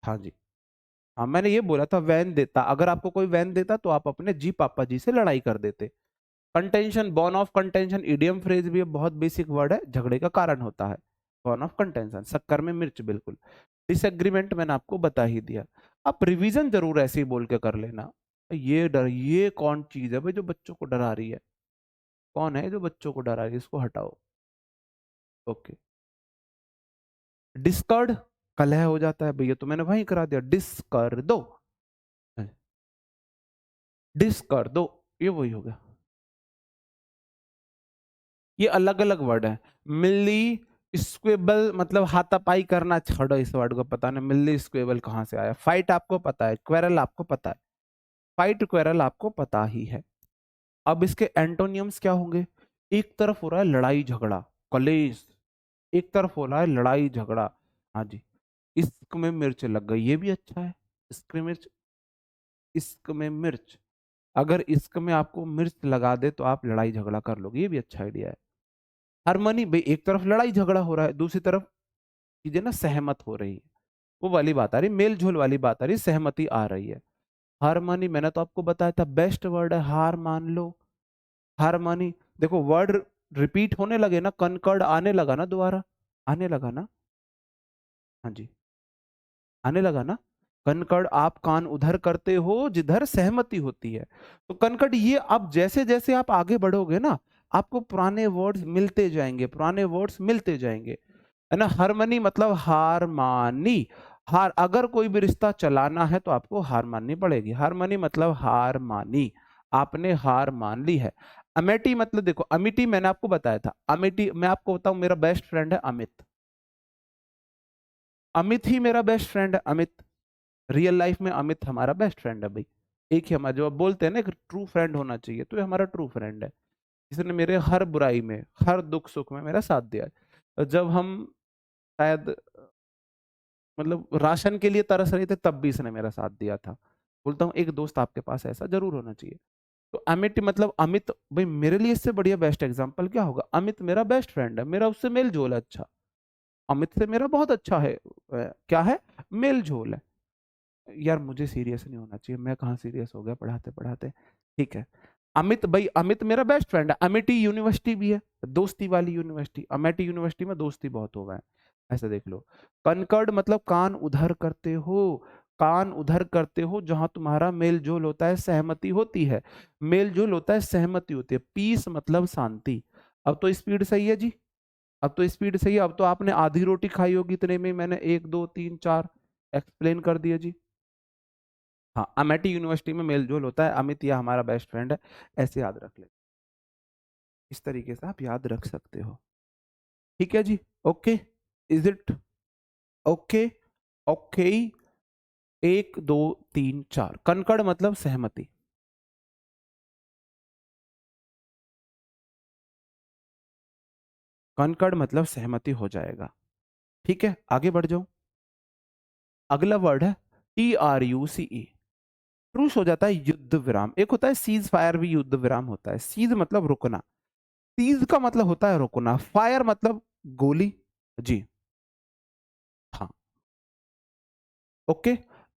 हाँ जी, हाँ मैंने ये बोला था। वैन देता, अगर आपको कोई वैन देता तो आप अपने जी पापा जी से लड़ाई कर देते, contention, born of contention idiom phrase भी है, बहुत बेसिक वर्ड है, झगड़े का कारण होता है। बॉर्न ऑफ कंटेंशन, शक्कर में मिर्च, बिल्कुल। डिसएग्रीमेंट मैंने आपको बता ही दिया। आप रिवीजन जरूर ऐसे ही बोल के कर लेना। ये डर, ये कौन चीज है भाई जो बच्चों को डरा रही है? कौन है जो बच्चों को डरा रही है? इसको हटाओ। ओके। डिस्कर्ड, कलह हो जाता है भैया, तो मैंने वहीं करा दिया, डिस कर दो, डिस कर दो, ये वही हो गया। ये अलग अलग वर्ड है। मिली स्क्वेबल मतलब हाथापाई करना, छोड़ो इस वर्ड को, पता नहीं मिली स्क्वेबल कहां से आया। फाइट आपको पता है, क्वेरल आपको पता है, फाइट क्वेरल आपको पता ही है। अब इसके एंटोनियम्स क्या होंगे? एक तरफ हो रहा है लड़ाई झगड़ा, कलेश, एक तरफ हो रहा है लड़ाई झगड़ा। हाँ जी। इश्क में मिर्च लग गई, ये भी अच्छा है। इश्क में मिर्च, इश्क में मिर्च, अगर इश्क में आपको मिर्च लगा दे तो आप लड़ाई झगड़ा कर लोगे, ये भी अच्छा आइडिया है। हारमोनी भाई, एक तरफ लड़ाई झगड़ा हो रहा है, दूसरी तरफ चीजें ना सहमत हो रही है, वो वाली बात आ रही, मेल झोल वाली बात आ रही, सहमति आ रही है। हारमोनी मैंने तो आपको बताया था बेस्ट वर्ड है, हार मान लो। हारमोनी, देखो वर्ड रिपीट होने लगे ना, कनकर्ड आने लगा ना दोबारा, आने लगा ना। हाँ जी, आने लगा ना। कनकड़, आप कान उधर करते हो जिधर सहमति होती है। तो कनकड़ ये, अब जैसे जैसे आप आगे बढ़ोगे ना, आपको पुराने वर्ड्स मिलते जाएंगे, पुराने वर्ड्स मिलते जाएंगे, है ना। हारमनी मतलब हार मानी, हार, अगर कोई भी रिश्ता चलाना है तो आपको हार माननी पड़ेगी। हारमनी मतलब हार मानी, आपने हार मान ली है। अमेठी मतलब, देखो अमिटी मैंने आपको बताया था, अमिटी मैं आपको बताऊं, मेरा बेस्ट फ्रेंड है अमित, अमित ही मेरा बेस्ट फ्रेंड है, अमित। रियल लाइफ में अमित हमारा बेस्ट फ्रेंड है भाई। एक ही हमारा, जो आप बोलते हैं ना एक ट्रू फ्रेंड होना चाहिए, तो ये हमारा ट्रू फ्रेंड है, जिसने मेरे हर बुराई में, हर दुख सुख में मेरा साथ दिया है। जब हम शायद मतलब राशन के लिए तरस रहे थे, तब भी इसने मेरा साथ दिया था। बोलता हूँ एक दोस्त आपके पास ऐसा जरूर होना चाहिए। तो अमित मतलब अमित भाई, मेरे लिए इससे बढ़िया बेस्ट एग्जांपल क्या होगा? अमित मेरा बेस्ट फ्रेंड है, मेरा उससे मेल जोल है अच्छा, अमित से मेरा बहुत अच्छा है, क्या है, मेल जोल है। यार मुझे सीरियस नहीं होना चाहिए, मैं कहाँ सीरियस हो गया पढ़ाते पढ़ाते। ठीक है। अमित भाई, अमित मेरा बेस्ट फ्रेंड है। अमिटी यूनिवर्सिटी भी है, दोस्ती वाली यूनिवर्सिटी, अमेठी यूनिवर्सिटी में दोस्ती बहुत हो गए हैं, ऐसा देख लो। कनकर्ड मतलब कान उधर करते हो, कान उधर करते हो जहां तुम्हारा मेल जोल होता है, सहमति होती है, मेल जोल होता है, सहमति होती है। पीस मतलब शांति। अब तो स्पीड सही है जी, अब तो स्पीड सही है, अब तो आपने आधी रोटी खाई होगी, इतने में मैंने एक दो तीन चार एक्सप्लेन कर दिया जी। हाँ, अमेठी यूनिवर्सिटी में मेल जोल होता है, अमित यह हमारा बेस्ट फ्रेंड है, ऐसे याद रख ले, इस तरीके से आप याद रख सकते हो। ठीक है जी। Okay, is it okay? Okay, एक दो तीन चार, कनकड़ मतलब सहमति, कनकड़ मतलब सहमति हो जाएगा। ठीक है, आगे बढ़ जाओ। अगला वर्ड है TRUCE, ट्रूस हो जाता है युद्ध विराम। एक होता है सीज फायर भी युद्ध विराम होता है, सीज मतलब रुकना, सीज का मतलब होता है रुकना, फायर मतलब गोली। जी हाँ। ओके।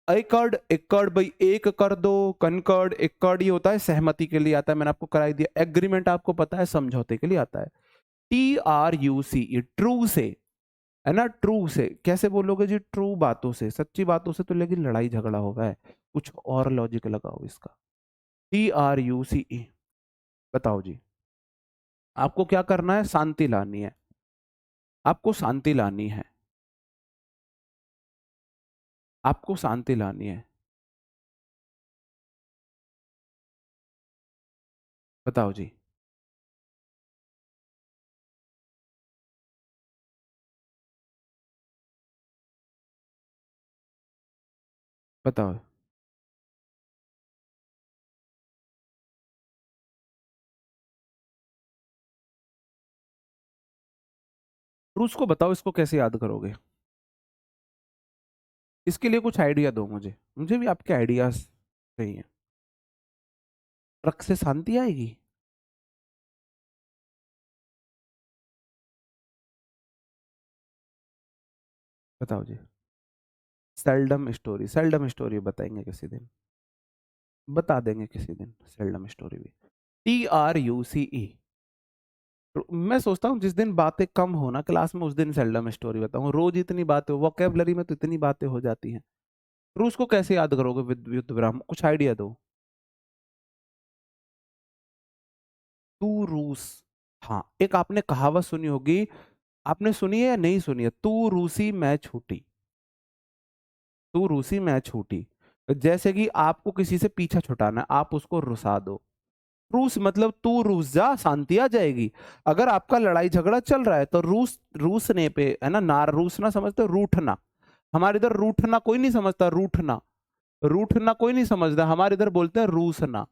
एकड़, एकड़ भाई एक कर दो, कनकर्ड, एकड़ ये होता है सहमति के लिए आता है, मैंने आपको कराई दिया। एग्रीमेंट आपको पता है समझौते के लिए आता है। TRUC ट्रू से, है ना, ट्रू से कैसे बोलोगे जी? ट्रू बातों से, सच्ची बातों से तो, लेकिन लड़ाई झगड़ा होगा है, कुछ और लॉजिक लगाओ इसका। TRUCE, बताओ जी। आपको क्या करना है? शांति लानी है, आपको शांति लानी है, आपको शांति लानी है। बताओ जी। बताओ। रूस को बताओ, इसको कैसे याद करोगे? इसके लिए कुछ आइडिया दो मुझे, मुझे भी आपके आइडियाज चाहिए। ट्रक से शांति आएगी? बताओ जी। सेल्डम स्टोरी, सेल्डम स्टोरी बताएंगे किसी दिन, बता देंगे किसी दिन सेल्डम स्टोरी भी। TRUCE। मैं सोचता हूँ जिस दिन बातें कम हो ना क्लास में, उस दिन सेल्डम स्टोरी बताऊँ। रोज इतनी बातें हो, वोकेबलरी में तो इतनी बातें हो जाती हैं। रूस को कैसे याद करोगे युद्ध विराम? कुछ आइडिया दो। तू रूस। हाँ, एक आपने कहावत सुनी होगी, आपने सुनी है या नहीं सुनी है? तू रूसी मैं छूटी। तू रूसी मैं छूटी। जैसे कि आपको किसी से पीछा छुटाना है, आप उसको रुसा दो। रूस मतलब तू रूस जा, शांति आ जाएगी। अगर आपका लड़ाई झगड़ा चल रहा है तो रूसने पे है ना, नार रूसना समझते हो, रूठना। हमारे इधर रूठना कोई नहीं समझता, रूठना। रूठना कोई नहीं समझता, हमारे इधर बोलते हैं रूसना।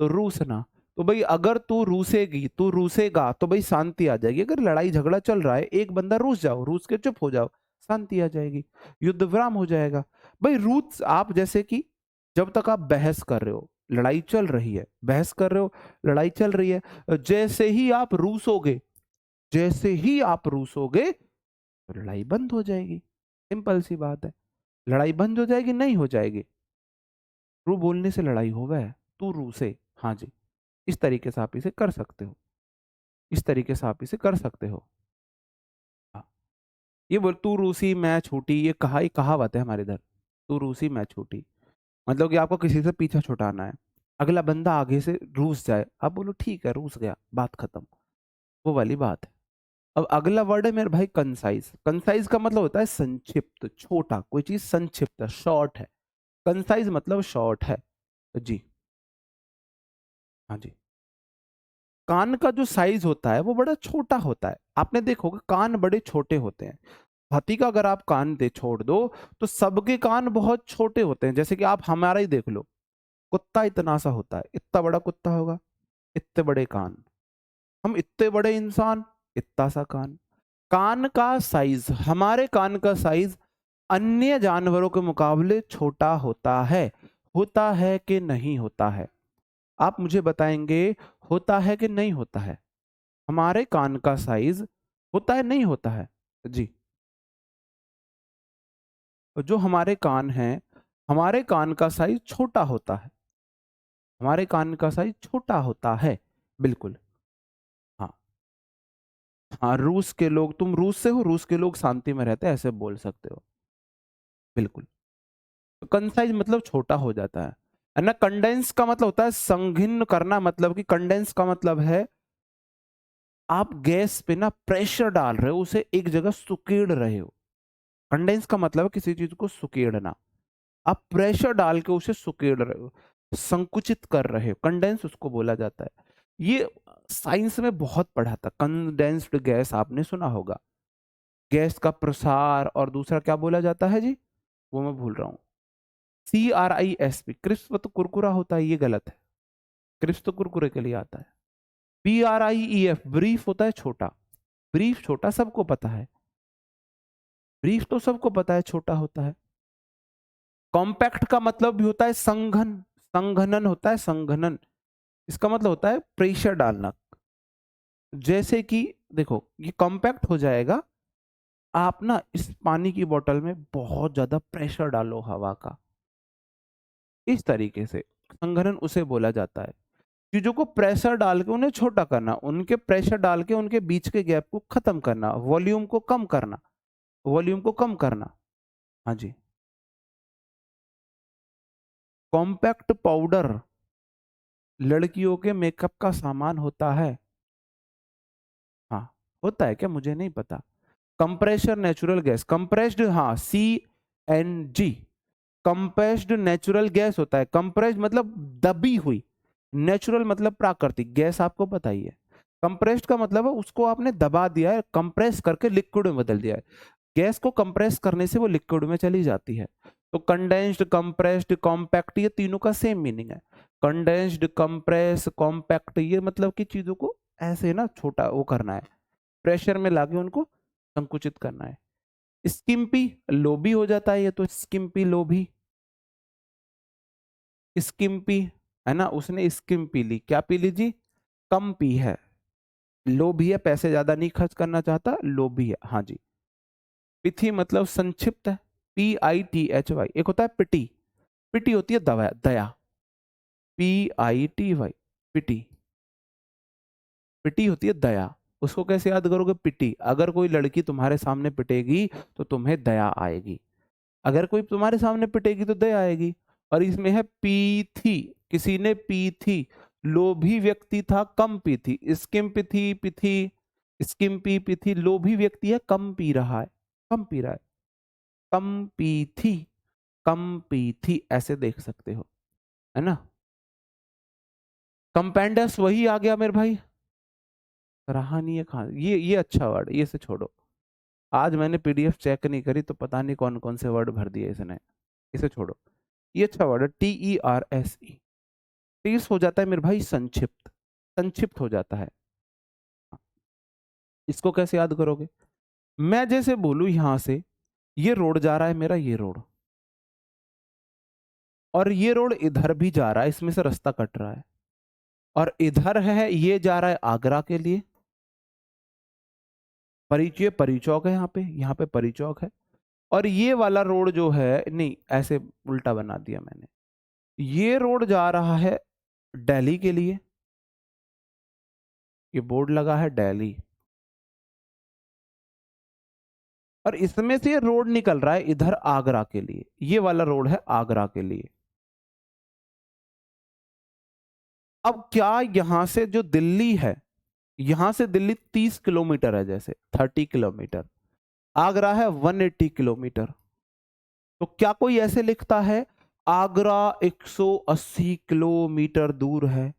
तो रूसना, तो भाई अगर तू रूसेगी, तू रूसेगा तो भाई शांति आ जाएगी। अगर लड़ाई झगड़ा चल रहा है, एक बंदा रूस जाओ, रूस के चुप हो जाओ, शांति आ जाएगी, युद्ध विराम हो जाएगा। भाई रूस, आप जैसे कि जब तक आप बहस कर रहे हो, लड़ाई चल रही है, बहस कर रहे हो, लड़ाई चल रही है, जैसे ही आप रूसोगे, जैसे ही आप रूसोगे तो लड़ाई बंद हो जाएगी। सिंपल सी बात है। लड़ाई बंद हो जाएगी, नहीं हो जाएगी? रू बोलने से लड़ाई होवे है, तू रू से। हाँ जी, इस तरीके से आप इसे कर सकते हो, इस तरीके से आप इसे कर सकते हो। हाँ, ये बोल तू रूसी मैं छूटी, ये कहा, ये कहावत है हमारे इधर। तू रूसी मैं छूटी मतलब कि आपको किसी से पीछा छुटाना है, अगला बंदा आगे से रूस जाए, आप बोलो ठीक है रूस गया, बात खत्म, वो वाली बात है। अब अगला वर्ड है मेरे भाई कंसाइज। कंसाइज का मतलब होता है संक्षिप्त, छोटा, कोई चीज संक्षिप्त है, शॉर्ट है। कंसाइज मतलब शॉर्ट है जी। हाँ जी। कान का जो साइज होता है वो बड़ा छोटा होता है, आपने देखोगे कान बड़े छोटे होते हैं। हाथी का अगर आप कान दे छोड़ दो तो सबके कान बहुत छोटे होते हैं। जैसे कि आप हमारा ही देख लो, कुत्ता इतना सा होता है, इतना बड़ा कुत्ता होगा, इतने बड़े कान। हम इतने बड़े इंसान, इतना सा कान। कान का साइज, हमारे कान का साइज अन्य जानवरों के मुकाबले छोटा होता है कि नहीं होता है? आप मुझे बताएंगे, होता है कि नहीं होता है? हमारे कान का साइज होता है, नहीं होता है? जी। जो हमारे कान हैं, हमारे कान का साइज छोटा होता है, हमारे कान का साइज छोटा होता है, बिल्कुल। हाँ। हाँ, रूस के लोग, तुम रूस से हो, रूस के लोग शांति में रहते हैं, ऐसे बोल सकते हो, बिल्कुल। तो कंसाइज मतलब छोटा हो जाता है ना। कंडेंस का मतलब होता है संघिन्न करना, मतलब कि कंडेंस का मतलब है आप गैस पे ना प्रेशर डाल रहे हो, उसे एक जगह सुकेड़ रहे हो। कंडेंस का मतलब है किसी चीज को सुकेड़ना, आप प्रेशर डाल के उसे सुकेड़ रहे हो, संकुचित कर रहे हो, कंडेंस उसको बोला जाता है। ये साइंस में बहुत पढ़ा था, कंडेंस्ड गैस आपने सुना होगा। गैस का प्रसार, और दूसरा क्या बोला जाता है जी, वो मैं भूल रहा हूँ। CRISP, क्रिस्प तो कुरकुरा होता है, ये गलत है, क्रिस्प तो कुरकुरे के लिए आता है। BRIEF, ब्रीफ होता है छोटा, ब्रीफ छोटा सबको पता है, ब्रीफ तो सबको पता है छोटा होता है। कॉम्पैक्ट का मतलब भी होता है संघन, संघनन होता है, संघनन, इसका मतलब होता है प्रेशर डालना। जैसे कि देखो ये कॉम्पैक्ट हो जाएगा, आप ना इस पानी की बोतल में बहुत ज्यादा प्रेशर डालो हवा का, इस तरीके से संघनन उसे बोला जाता है। चीजों को प्रेशर डाल के उन्हें छोटा करना, उनके प्रेशर डाल के उनके बीच के गैप को खत्म करना, वॉल्यूम को कम करना, वॉल्यूम को कम करना। हाँ जी। कॉम्पैक्ट पाउडर लड़कियों के मेकअप का सामान होता है। हाँ, होता है क्या, मुझे नहीं पता। कंप्रेशर नेचुरल गैस, कंप्रेस्ड, हाँ, CNG, कंप्रेस्ड नेचुरल गैस होता है। कंप्रेस्ड मतलब दबी हुई, नेचुरल मतलब प्राकृतिक, गैस आपको पता ही है। कंप्रेस्ड का मतलब है उसको आपने दबा दिया है, कंप्रेस करके लिक्विड में बदल दिया है। गैस को कंप्रेस करने से वो लिक्विड में चली जाती है। तो कंडेंस्ड, कंप्रेस्ड, कॉम्पैक्ट, ये तीनों का सेम मीनिंग है। कंडेंस्ड, कंप्रेस, कॉम्पैक्ट, ये मतलब कि चीजों को ऐसे ना छोटा वो करना है, प्रेशर में लाके उनको संकुचित करना है। स्किम्पी, लोभी हो जाता है ये तो, स्किम्पी लोभी, स्किम्पी, है ना, उसने स्किम पी ली, क्या पी ली जी, कम पी है। लोभी है, पैसे ज्यादा नहीं खर्च करना चाहता, लोभी है। हाँ जी। पिथी मतलब संक्षिप्त है, PITHY। एक होता है पिटी, पिटी होती है दया, दया, PITY। पिटी, पिटी होती है दया। उसको कैसे याद करोगे? पिटी। अगर कोई लड़की तुम्हारे सामने पिटेगी तो तुम्हें दया आएगी, अगर कोई तुम्हारे सामने पिटेगी तो दया आएगी। और इसमें है पी थी, किसी ने पी थी, लोभी व्यक्ति था, कम पी थी। स्किम पी थी, पी थी, स्किम पी थी, लोभी व्यक्ति है, कम पी रहा है, कम पी रहा है, कम पी थी, कम पी थी, ऐसे देख सकते हो, है ना। कंपेंडस वही आ गया मेरे भाई, रहा नहीं है कहाँ, ये अच्छा वर्ड, ये से छोड़ो। आज मैंने पीडीएफ चेक नहीं करी तो पता नहीं कौन कौन से वर्ड भर दिए इसने, इसे छोड़ो। ये अच्छा वर्ड है, TERSE। टीर्स हो जाता है मेरे भाई संक्षिप्त, संक्षिप्त हो जाता है। इसको कैसे याद करोगे? मैं जैसे बोलूं यहां से, ये रोड जा रहा है मेरा, ये रोड, और ये रोड इधर भी जा रहा है, इसमें से रास्ता कट रहा है, और इधर है, ये जा रहा है आगरा के लिए, परिचय परिचौक है, यहाँ पे परिचौक है। और ये वाला रोड जो है, नहीं ऐसे उल्टा बना दिया मैंने, ये रोड जा रहा है दिल्ली के लिए, ये बोर्ड लगा है दिल्ली, और इसमें से ये रोड निकल रहा है इधर आगरा के लिए, ये वाला रोड है आगरा के लिए। अब क्या यहां से जो दिल्ली है, यहां से दिल्ली 30 किलोमीटर है, जैसे 30 किलोमीटर, आगरा है 180 किलोमीटर। तो क्या कोई ऐसे लिखता है आगरा 180 किलोमीटर दूर है,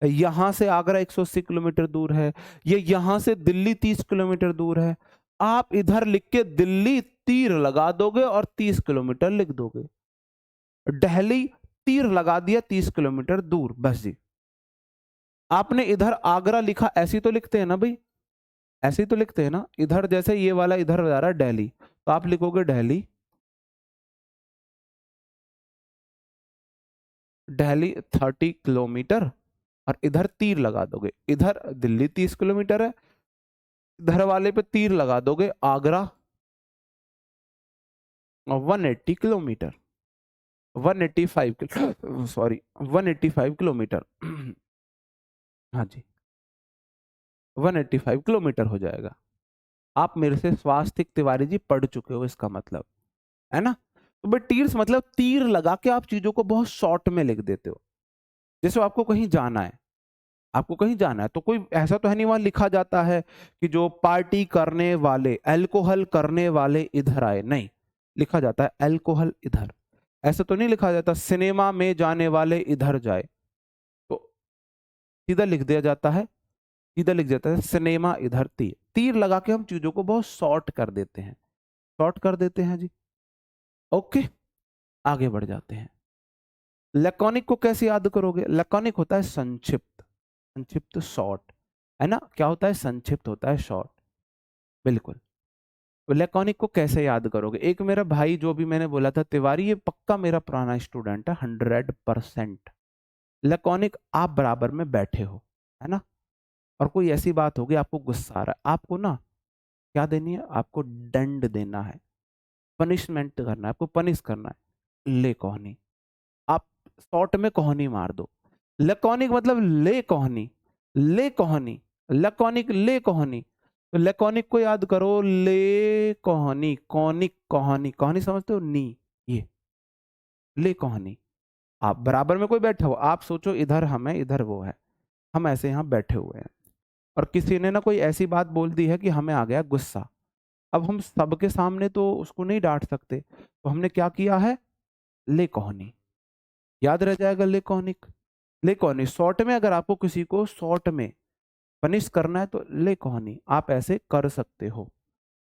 यहां से आगरा 180 किलोमीटर दूर है, ये यहां से दिल्ली 30 किलोमीटर दूर है? आप इधर लिख के दिल्ली तीर लगा दोगे और 30 किलोमीटर लिख दोगे, दिल्ली तीर लगा दिया 30 किलोमीटर दूर, बस जी। आपने इधर आगरा लिखा, ऐसी तो लिखते हैं ना भाई, ऐसे ही तो लिखते हैं ना, इधर जैसे ये वाला इधर जा रहा है दिल्ली, तो आप लिखोगे दिल्ली, दिल्ली 30 किलोमीटर, और इधर तीर लगा दोगे, इधर दिल्ली 30 किलोमीटर है, इधर वाले पे तीर लगा दोगे आगरा 180 किलोमीटर, 185 सॉरी 185 किलोमीटर। हाँ जी, 185 किलोमीटर हो जाएगा। आप मेरे से स्वास्तिक तिवारी जी पढ़ चुके हो, इसका मतलब, है ना। तो बट तीर्स मतलब तीर लगा के आप चीजों को बहुत शॉर्ट में लिख देते हो। जैसे आपको कहीं जाना है, आपको कहीं जाना है, तो कोई ऐसा तो है नहीं वहां लिखा जाता है कि जो पार्टी करने वाले, अल्कोहल करने वाले इधर आए, नहीं, लिखा जाता है अल्कोहल इधर। ऐसा तो नहीं लिखा जाता सिनेमा में जाने वाले इधर जाए, तो सीधा लिख दिया जाता है, सीधा लिख जाता है सिनेमा इधर, तीर, तीर लगा के हम चीजों को बहुत शॉर्ट कर देते हैं, शॉर्ट कर देते हैं जी। ओके, आगे बढ़ जाते हैं। लैकोनिक को कैसे याद करोगे? लैकोनिक होता है संक्षिप्त, संक्षिप्त शॉर्ट, है ना। क्या होता है? संक्षिप्त होता है, शॉर्ट, बिल्कुल। तो लैकोनिक को कैसे याद करोगे? एक मेरा भाई जो भी मैंने बोला था तिवारी, ये पक्का मेरा पुराना स्टूडेंट है, 100%। लैकोनिक आप बराबर में बैठे हो, है ना, और कोई ऐसी बात होगी आपको गुस्सा आ रहा है, आपको ना क्या देनी है? आपको दंड देना है, पनिशमेंट करना है, आपको पनिश करना है, ले कोहनी। आप शॉर्ट में कोहनी मार दो। लैकोनिक मतलब ले कोहनी, ले कोहनी, लैकोनिक ले कोहनी। तो लैकोनिक को याद करो, ले कोहनी, कौनिक कहानी, कहानी समझते हो, नी, ये ले कोहनी। आप बराबर में कोई बैठा हो, आप सोचो इधर हम है, इधर वो है, हम ऐसे यहाँ बैठे हुए हैं, और किसी ने ना कोई ऐसी बात बोल दी है कि हमें आ गया गुस्सा। अब हम सबके सामने तो उसको नहीं डांट सकते, तो हमने क्या किया है? ले कोहनी, याद रह जाएगा ले कौनिक। ले कौनी शॉर्ट में, अगर आपको किसी को शॉर्ट में पनिश करना है तो ले कौनी आप ऐसे कर सकते हो,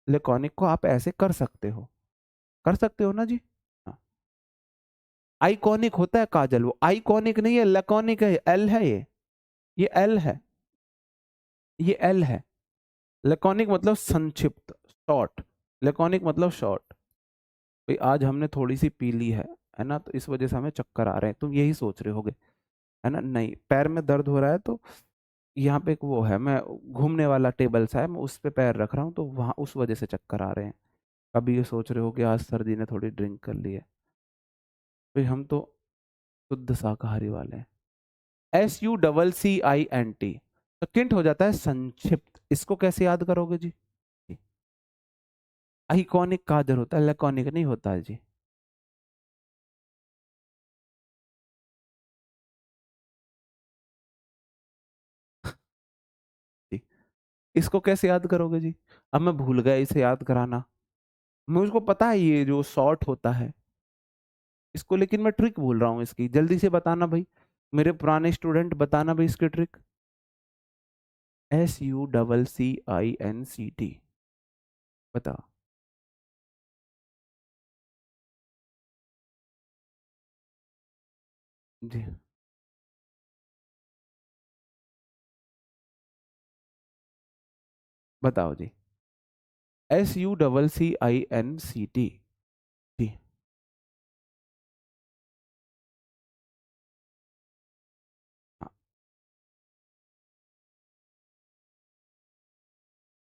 ले कौनिक को आप ऐसे कर सकते हो ना जी। हाँ। आइकॉनिक होता है काजल, वो आइकॉनिक नहीं है, लैकोनिक है, एल है ये एल है, ये एल है। लैकोनिक मतलब संक्षिप्त, शॉर्ट, लैकोनिक मतलब शॉर्ट। भाई आज हमने थोड़ी सी पी ली है ना, तो इस वजह से हमें चक्कर आ रहे हैं, तुम यही सोच रहे होगे, है ना। नहीं, पैर में दर्द हो रहा है, तो यहाँ पे एक वो है, मैं घूमने वाला टेबल सा है, मैं उस पे पैर रख रहा हूँ, तो वहाँ उस वजह से चक्कर आ रहे हैं। अभी ये सोच रहे हो कि आज सर्दी ने थोड़ी ड्रिंक कर ली है, तो हम तो शुद्ध शाकाहारी वाले हैं। SUCCINT, तो किंट हो जाता है संक्षिप्त। इसको कैसे याद करोगे जी? आइकॉनिक का आदर होता है, लैकोनिक नहीं होता है जी। जी, इसको कैसे याद करोगे जी? अब मैं भूल गया इसे याद कराना। मुझको पता है ये जो शॉर्ट होता है इसको, लेकिन मैं ट्रिक भूल रहा हूँ इसकी। जल्दी से बताना भाई, मेरे पुराने स्टूडेंट, बताना भाई इसकी ट्रिक। SUCCINCT, बताओ जी। बताओ जी। SUCCINCT जी। हाँ,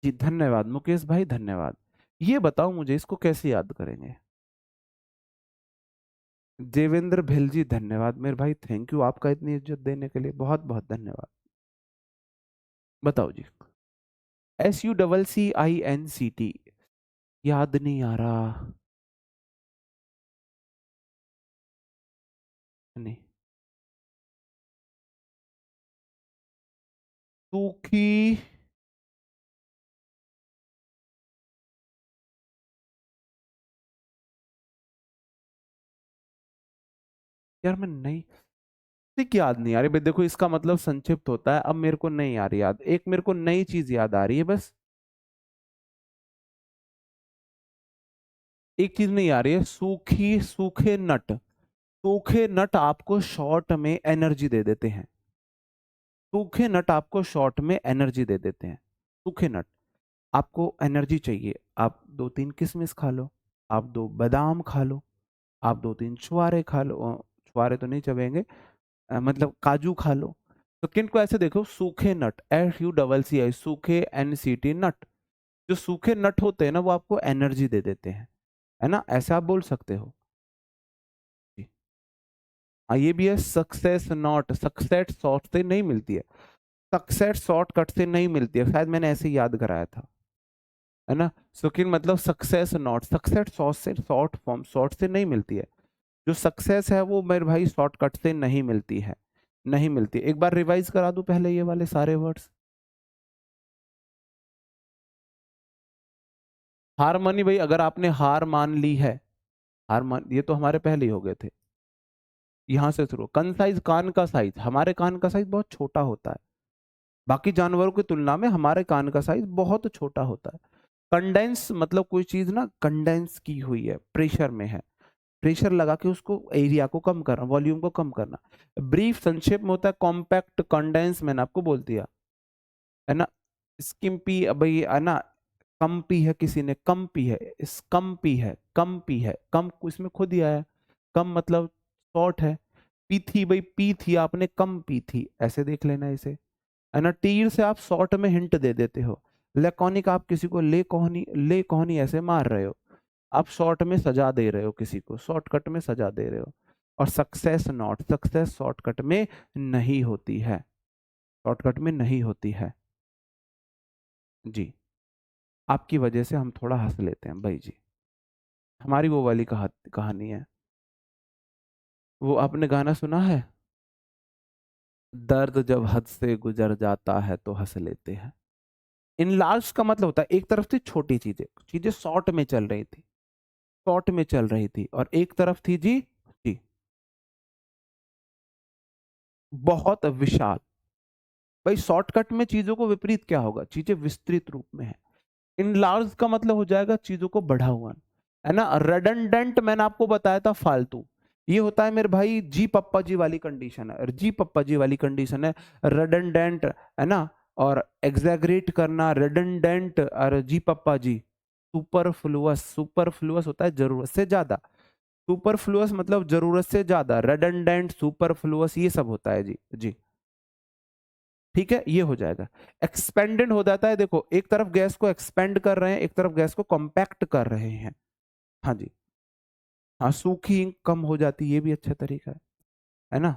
जी धन्यवाद मुकेश भाई, धन्यवाद। ये बताओ मुझे इसको कैसे याद करेंगे? देवेंद्र भिल जी, धन्यवाद मेरे भाई, थैंक यू आपका इतनी इज्जत देने के लिए, बहुत बहुत धन्यवाद। बताओ जी। SUCCINCT, याद नहीं आ रहा। नहीं, सूखी। यार मैं नहीं, ठीक याद नहीं आ रही भाई। देखो इसका मतलब संक्षिप्त होता है। अब मेरे को नहीं आ रही याद, एक मेरे को नई चीज याद आ रही है बस। एक चीज नहीं आ रही है, सूखे नट। सूखे नट आपको शॉर्ट में एनर्जी दे देते हैं। सूखे नट आपको शॉर्ट में एनर्जी दे देते हैं। सूखे नट, आपको एनर्जी चाहिए, आप दो तीन किशमिश खा लो, आप दो बादाम खा लो, आप दो तीन छुआरे खा लो। छुआरे तो नहीं चबेंगे, मतलब काजू खा लो। तो किन को ऐसे देखो, सूखे नट, SUCCI, सूखे NCT नट। जो सूखे नट होते हैं ना वो आपको एनर्जी दे देते हैं, है ना, ऐसा आप बोल सकते हो जी। हाँ ये भी है, सक्सेस नॉट, सक्सेस शॉर्ट से नहीं मिलती है, सक्सेस शॉर्टकट से नहीं मिलती है, शायद मैंने ऐसे ही याद कराया था, है ना। सुखिन मतलब सक्सेस नॉट, सक्सेस शॉर्ट से, शॉर्ट फॉर्म शॉर्ट से नहीं मिलती है। जो सक्सेस है वो मेरे भाई शॉर्टकट से नहीं मिलती है, नहीं मिलती। एक बार रिवाइज करा दूं पहले ये वाले सारे वर्ड्स। हार मानी भाई, अगर आपने हार मान ली है, हार मान, ये तो हमारे पहले ही हो गए थे। यहां से शुरू, कन साइज, कान का साइज, हमारे कान का साइज बहुत छोटा होता है, बाकी जानवरों की तुलना में हमारे कान का साइज बहुत छोटा होता है। कंडेंस मतलब कोई चीज ना कंडेंस की हुई है, प्रेशर में है, प्रेशर लगा के उसको एरिया को कम करना, वॉल्यूम को कम करना। ब्रीफ संक्षेप में होता है, कॉम्पैक्ट, कंडेंस मैंने आपको बोल दिया, है ना। स्किम्पी भाई, है ना, कम पी है, किसी ने कम पी है, इस कम पी है, कम पी है, कम इसमें खुद ही आया, कम मतलब शॉर्ट है। पी थी भाई, पी थी आपने, कम पी थी, ऐसे देख लेना इसे, है ना। टीर से आप शॉर्ट में हिंट दे देते हो। लेकोनिक, आप किसी को ले कोहनी ऐसे मार रहे हो, आप शॉर्ट में सजा दे रहे हो, किसी को शॉर्टकट में सजा दे रहे हो। और सक्सेस नॉट, सक्सेस शॉर्टकट में नहीं होती है, शॉर्टकट में नहीं होती है जी। आपकी वजह से हम थोड़ा हंस लेते हैं भाई जी, हमारी वो वाली कहानी है। वो आपने गाना सुना है, दर्द जब हद से गुजर जाता है तो हंस लेते हैं। इन लार्ज का मतलब होता है एक तरफ थी छोटी चीजें, चीजें शॉर्ट में चल रही थी, शॉर्ट में चल रही थी, और एक तरफ थी जी, जी, बहुत विशाल। भाई शॉर्टकट में चीजों को विपरीत क्या होगा, चीजें विस्तृत रूप में है। इनलार्ज का मतलब हो जाएगा चीजों को बढ़ा हुआ, है ना। रेडंडेंट मैंने आपको बताया था फालतू, ये होता है मेरे भाई जी पप्पा जी वाली कंडीशन है, जी पप्पा जी वाली कंडीशन है रेडंडेंट, है ना। और एग्जैगरेट करना, रेडंडेंट और जी पप्पा जी। सुपरफ्लुअस, सुपरफ्लुअस होता है जरूरत से ज्यादा, सुपरफ्लुअस मतलब जरूरत से ज्यादा, रेडंडेंट, सुपरफ्लुअस ये सब होता है जी, जी। ठीक है, ये हो जाएगा। एक्सपेंडेड हो जाता है, देखो एक तरफ गैस को एक्सपेंड कर रहे हैं, एक तरफ गैस को कॉम्पैक्ट कर रहे हैं। हाँ जी। हाँ, सूखी इंक कम हो जाती, ये भी अच्छा तरीका है ना।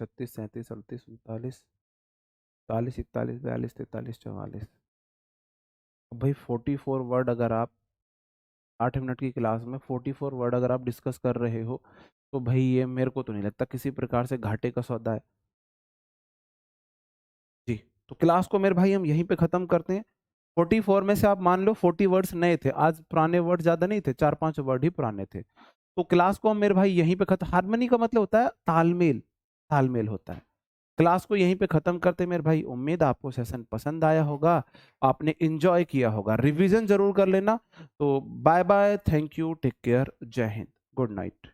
36 37 38 39 40 41 42 43 44। भाई 44 वर्ड अगर आप 8 मिनट की क्लास में 44 वर्ड अगर आप डिस्कस कर रहे हो, तो भाई ये मेरे को तो नहीं लगता किसी प्रकार से घाटे का सौदा है जी। तो क्लास को मेरे भाई हम यहीं पे खत्म करते हैं। 44 में से आप मान लो 40 वर्ड्स नए थे, आज पुराने वर्ड ज्यादा नहीं थे, 4 5 वर्ड ही पुराने थे। तो क्लास को हम मेरे भाई यहीं पे खत्म। हारमोनी का मतलब होता है तालमेल, तालमेल होता है। क्लास को यहीं पे खत्म करते मेरे भाई। उम्मीद आपको सेशन पसंद आया होगा, आपने एंजॉय किया होगा। रिवीजन जरूर कर लेना। तो bye bye, thank you, take care, जय हिंद, गुड नाइट।